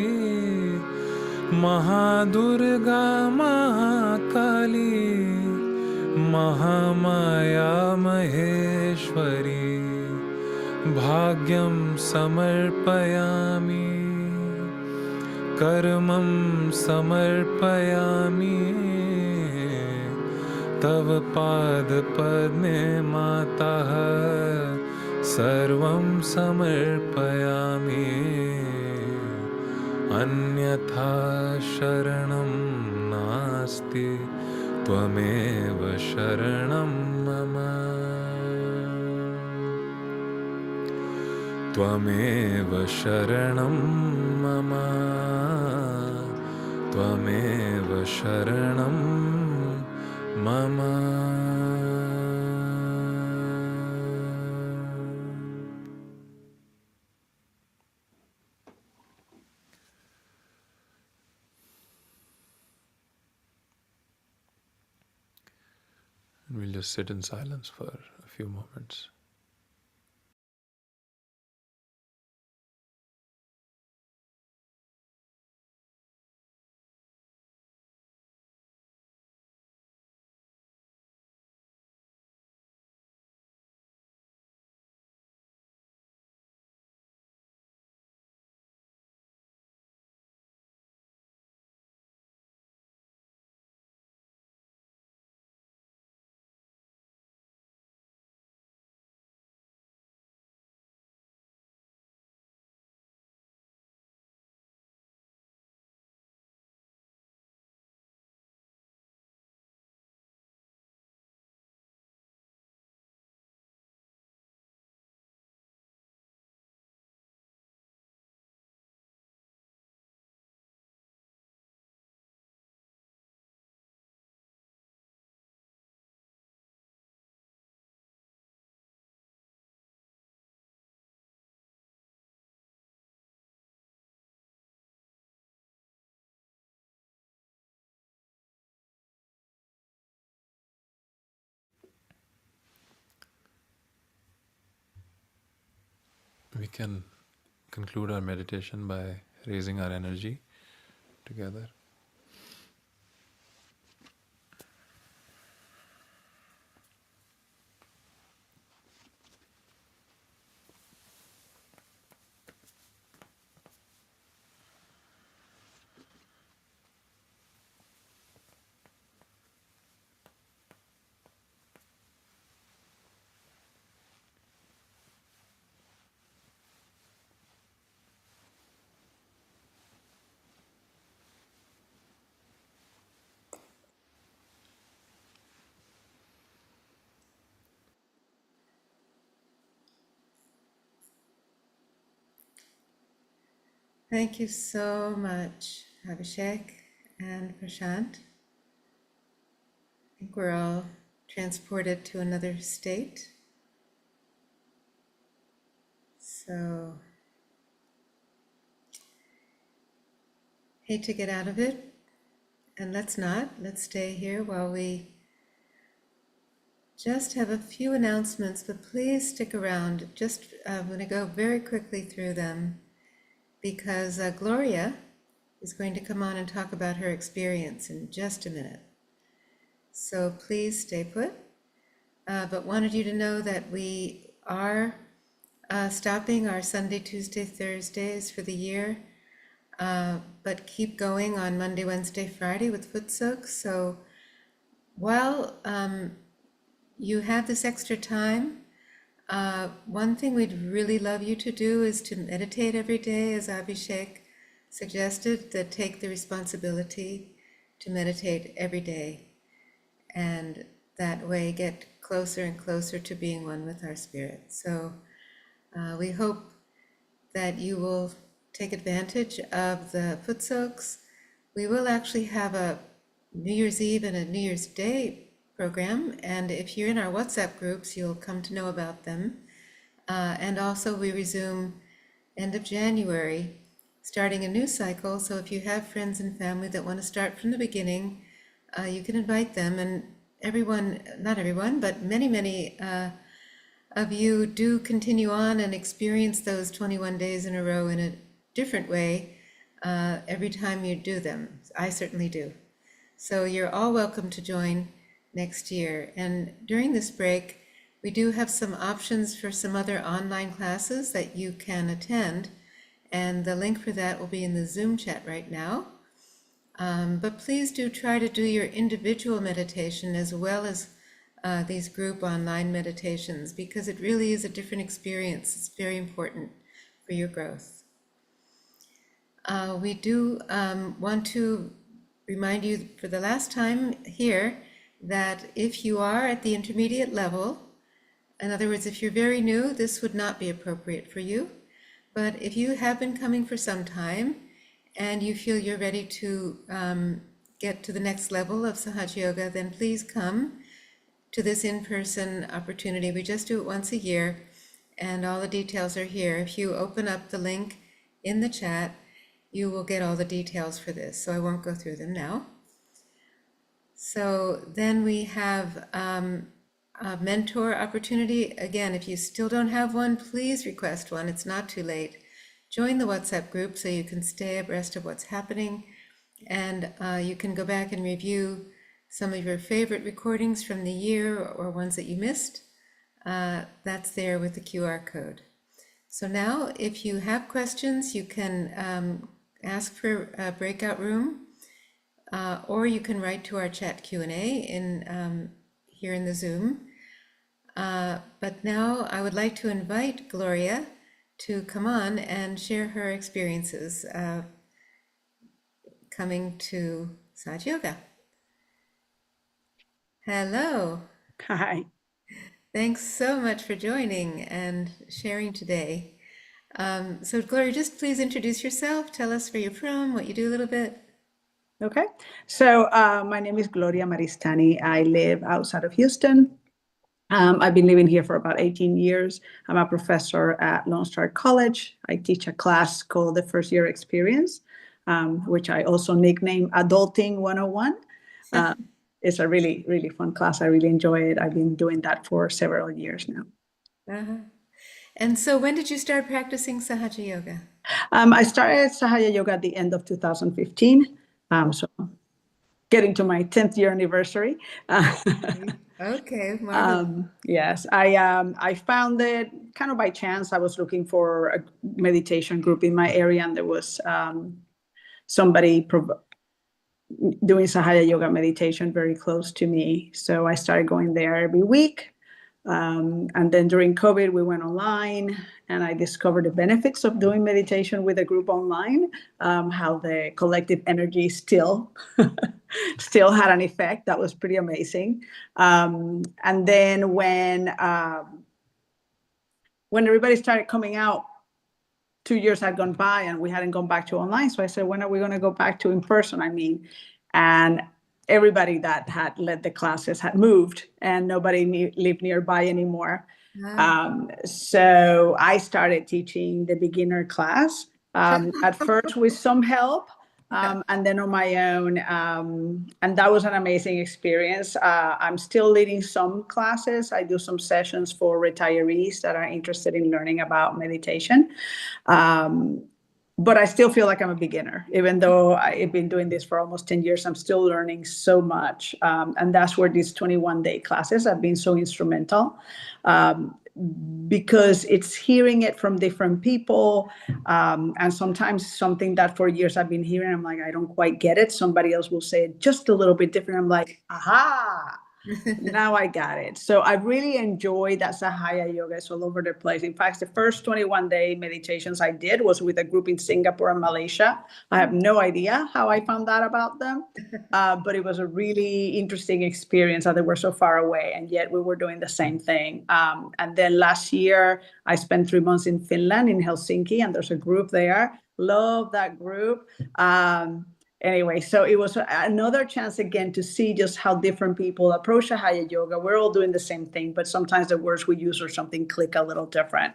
महादुर्गा महाकाली महामाया महेश्वरी भाग्यं समर्पयामि कर्मं समर्पयामि तव पादपद्मे मातः सर्वं समर्पयामि अन्यथा शरणं नास्ति त्वमेव शरणं मम त्वमेव शरणं मम त्वमेव शरणं मम And we'll just sit in silence for a few moments. We can conclude our meditation by raising our energy together. Thank you so much, Abhishek and Prashant. I think we're all transported to another state. So, hate to get out of it, and let's not. Let's stay here while we just have a few announcements, but please stick around. I'm going to go very quickly through them because Gloria is going to come on and talk about her experience in just a minute. So please stay put. But wanted you to know that we are stopping our Sunday, Tuesday, Thursdays for the year, but keep going on Monday, Wednesday, Friday with foot soaks. So while you have this extra time, one thing we'd really love you to do is to meditate every day, as Abhishek suggested, that take the responsibility to meditate every day, and that way get closer and closer to being one with our spirit. So we hope that you will take advantage of the foot soaks. We will actually have a New Year's Eve and a New Year's Day program, and if you're in our WhatsApp groups, you'll come to know about them. And also we resume end of January, starting a new cycle. So if you have friends and family that want to start from the beginning, you can invite them. And everyone, not everyone, but many of you do continue on and experience those 21 days in a row in a different way every time you do them. I certainly do. So you're all welcome to join next year. And during this break, we do have some options for some other online classes that you can attend. And the link for that will be in the Zoom chat right now. But please do try to do your individual meditation as well as these group online meditations, because it really is a different experience. It's very important for your growth. We do want to remind you for the last time here that if you are at the intermediate level, in other words, if you're very new, this would not be appropriate for you. But if you have been coming for some time and you feel you're ready to get to the next level of Sahaja Yoga, then please come to this in-person opportunity. We just do it once a year, and all the details are here. If you open up the link in the chat, you will get all the details for this, so I won't go through them now. So then we have a mentor opportunity. Again, if you still don't have one, please request one. It's not too late. Join the WhatsApp group so you can stay abreast of what's happening, and you can go back and review some of your favorite recordings from the year or ones that you missed. That's there with the QR code. So now, if you have questions, you can ask for a breakout room, or you can write to our chat Q&A here in the Zoom. But now I would like to invite Gloria to come on and share her experiences coming to Sahaja Yoga. Hello. Hi. Thanks so much for joining and sharing today. So Gloria, just please introduce yourself. Tell us where you're from, what you do a little bit. Okay. So my name is Gloria Maristani. I live outside of Houston. I've been living here for about 18 years. I'm a professor at Lone Star College. I teach a class called the First Year Experience, which I also nickname Adulting 101. It's a really, really fun class. I really enjoy it. I've been doing that for several years now. And so when did you start practicing Sahaja Yoga? I started Sahaja Yoga at the end of 2015. So getting to my 10th year anniversary. Okay. Yes, I found it kind of by chance. I was looking for a meditation group in my area, and there was somebody doing Sahaja Yoga meditation very close to me. So I started going there every week. And then during COVID, we went online, and I discovered the benefits of doing meditation with a group online, how the collective energy still had an effect. That was pretty amazing. And then when everybody started coming out 2 years had gone by and we hadn't gone back to online. So I said, when are we going to go back to in person? And everybody that had led the classes had moved and nobody lived nearby anymore. So I started teaching the beginner class, at first with some help, and then on my own. And that was an amazing experience. I'm still leading some classes. I do some sessions for retirees that are interested in learning about meditation. But I still feel like I'm a beginner, even though I've been doing this for almost 10 years. I'm still learning so much. And that's where these 21-day classes have been so instrumental, because it's hearing it from different people. And sometimes something that for years I've been hearing, I'm like, I don't quite get it. Somebody else will say it just a little bit different. I'm like, aha. Now I got it. So I really enjoyed that Sahaja Yoga is all over the place. In fact, the first 21-day meditations I did was with a group in Singapore and Malaysia. I have no idea how I found that about them, but it was a really interesting experience that they were so far away, and yet we were doing the same thing. And then last year, I spent 3 months in Finland, in Helsinki, and there's a group there. Love that group. Anyway, so it was another chance again to see just how different people approach Sahaja Yoga. We're all doing the same thing, but sometimes the words we use or something click a little different.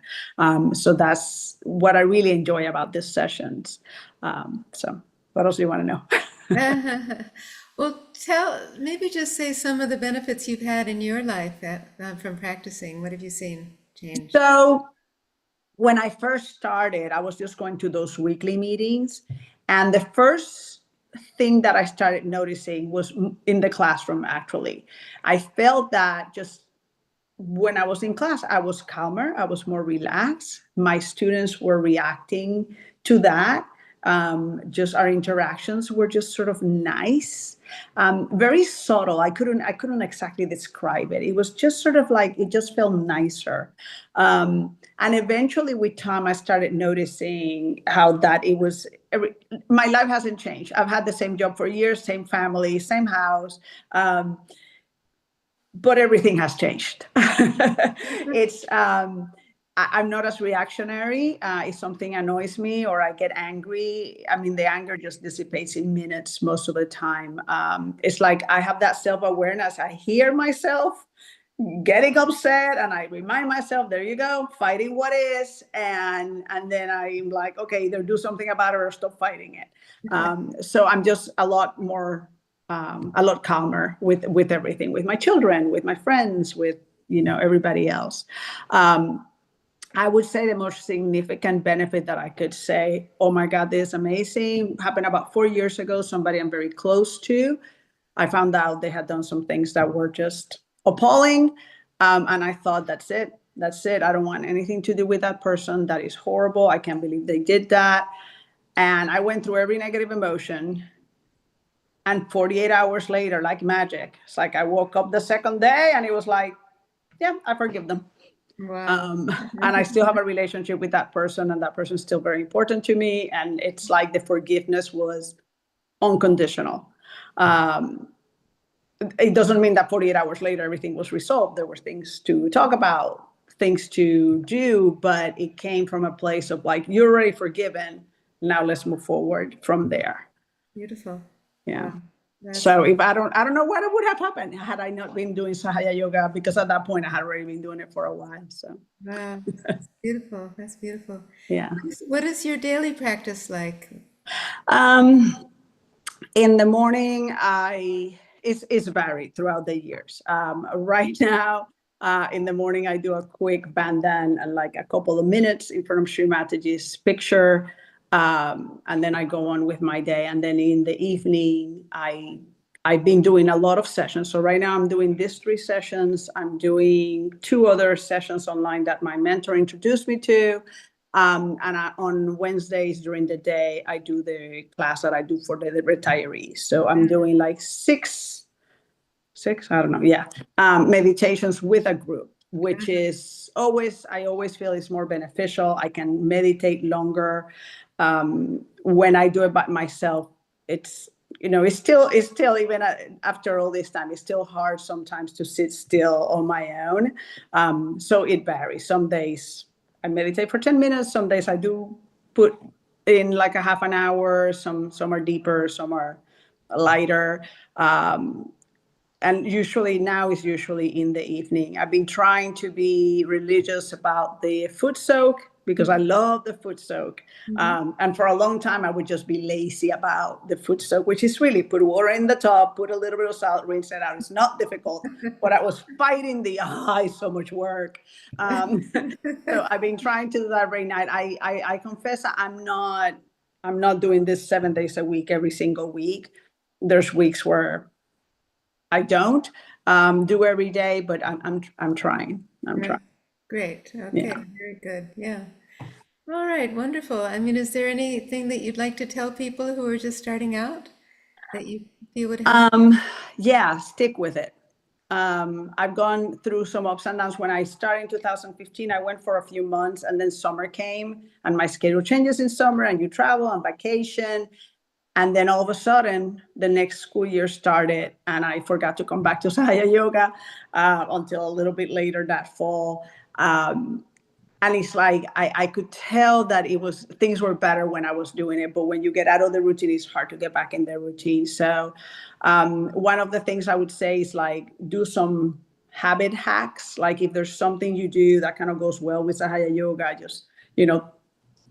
So that's what I really enjoy about these sessions. So what else do you want to know? Well, maybe just say some of the benefits you've had in your life from practicing. What have you seen change? So when I first started, I was just going to those weekly meetings. And the first thing that I started noticing was in the classroom, actually. I felt that just when I was in class, I was calmer, I was more relaxed. My students were reacting to that. Just our interactions were just sort of nice, very subtle. I couldn't exactly describe it. It was just sort of like, it just felt nicer. And eventually with time, I started noticing how that it was, my life hasn't changed. I've had the same job for years, same family, same house. But everything has changed. It's, I'm not as reactionary. If something annoys me or I get angry, I mean, the anger just dissipates in minutes most of the time. It's like I have that self-awareness. I hear myself getting upset and I remind myself, there you go, fighting what is. And then I'm like, okay, either do something about it or stop fighting it. So I'm just a lot calmer with everything, with my children, with my friends, with, everybody else. I would say the most significant benefit that I could say, oh my God, this is amazing, happened about 4 years ago. Somebody I'm very close to, I found out they had done some things that were just appalling. And I thought, that's it. I don't want anything to do with that person. That is horrible. I can't believe they did that. And I went through every negative emotion. And 48 hours later, like magic, it's like I woke up the second day and it was like, yeah, I forgive them. Wow. And I still have a relationship with that person, and that person is still very important to me. And it's like the forgiveness was unconditional. It doesn't mean that 48 hours later, everything was resolved. There were things to talk about, things to do, but it came from a place of like, you're already forgiven. Now let's move forward from there. Beautiful. Yeah. Wow. So if I don't know what would have happened had I not been doing Sahaja Yoga, because at that point I had already been doing it for a while. So wow, that's beautiful. That's beautiful. Yeah. What is your daily practice like? In the morning, it's varied throughout the years. Right now, in the morning, I do a quick bandan and like a couple of minutes in front of Shri Mataji's picture. And then I go on with my day. And then in the evening, I've been doing a lot of sessions. So right now I'm doing these 3 sessions. I'm doing 2 other sessions online that my mentor introduced me to. On Wednesdays during the day, I do the class that I do for the retirees. So I'm doing like six, I don't know. Yeah. Meditations with a group, which is I always feel is more beneficial. I can meditate longer. When I do it by myself, it's still even after all this time, it's still hard sometimes to sit still on my own. So it varies. Some days I meditate for 10 minutes. Some days I do put in like a half an hour. Some are deeper, some are lighter. And usually now is usually in the evening. I've been trying to be religious about the foot soak because I love the foot soak. And for a long time, I would just be lazy about the foot soak, which is really put water in the tub, put a little bit of salt, rinse it out. It's not difficult, but I was fighting the so much work. So I've been trying to do that every night. I confess I'm not doing this 7 days a week, every single week. There's weeks where I don't do every day, but I'm trying. I'm trying. Great. Okay. Yeah. Very good. Yeah. All right. Wonderful. I mean, is there anything that you'd like to tell people who are just starting out that you feel would help? Yeah, stick with it. I've gone through some ups and downs. When I started in 2015, I went for a few months, and then summer came, and my schedule changes in summer, and you travel on vacation. And then all of a sudden, the next school year started, and I forgot to come back to Sahaja Yoga until a little bit later that fall. And it's like I could tell that things were better when I was doing it, but when you get out of the routine, it's hard to get back in the routine. So one of the things I would say is like do some habit hacks. Like if there's something you do that kind of goes well with Sahaja Yoga, just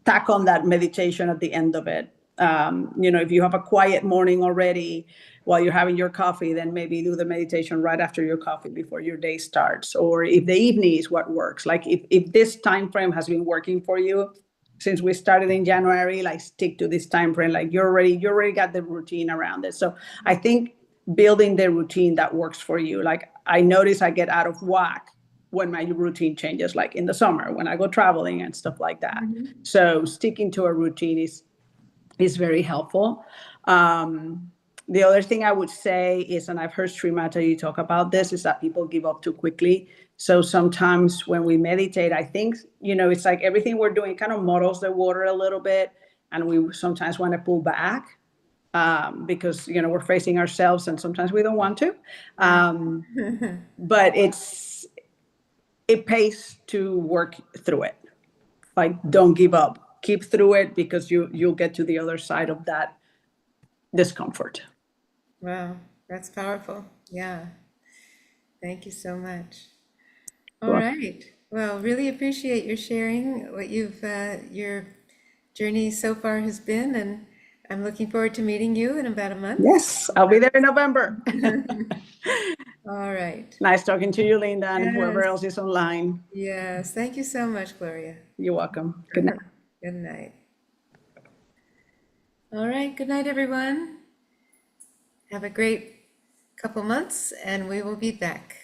tack on that meditation at the end of it. If you have a quiet morning already while you're having your coffee, then maybe do the meditation right after your coffee before your day starts. Or if the evening is what works, like if this time frame has been working for you since we started in January, like stick to this time frame. Like you already got the routine around it. So I think building the routine that works for you. Like I notice I get out of whack when my routine changes, like in the summer when I go traveling and stuff like that. So sticking to a routine is very helpful. The other thing I would say is, and I've heard Shri Mataji talk about this, is that people give up too quickly. So sometimes when we meditate, I think, it's like everything we're doing kind of muddles the water a little bit. And we sometimes want to pull back because, we're facing ourselves and sometimes we don't want to. But it pays to work through it. Like, don't give up. Keep through it because you'll get to the other side of that discomfort. Wow, that's powerful. Yeah. Thank you so much. All right. Well, really appreciate your sharing what your journey so far has been, and I'm looking forward to meeting you in about a month. Yes, I'll be there in November. All right. Nice talking to you, Linda, and whoever Yes. else is online. Yes. Thank you so much, Gloria. You're welcome. Good night. Good night. All right. Good night, everyone. Have a great couple months, and we will be back.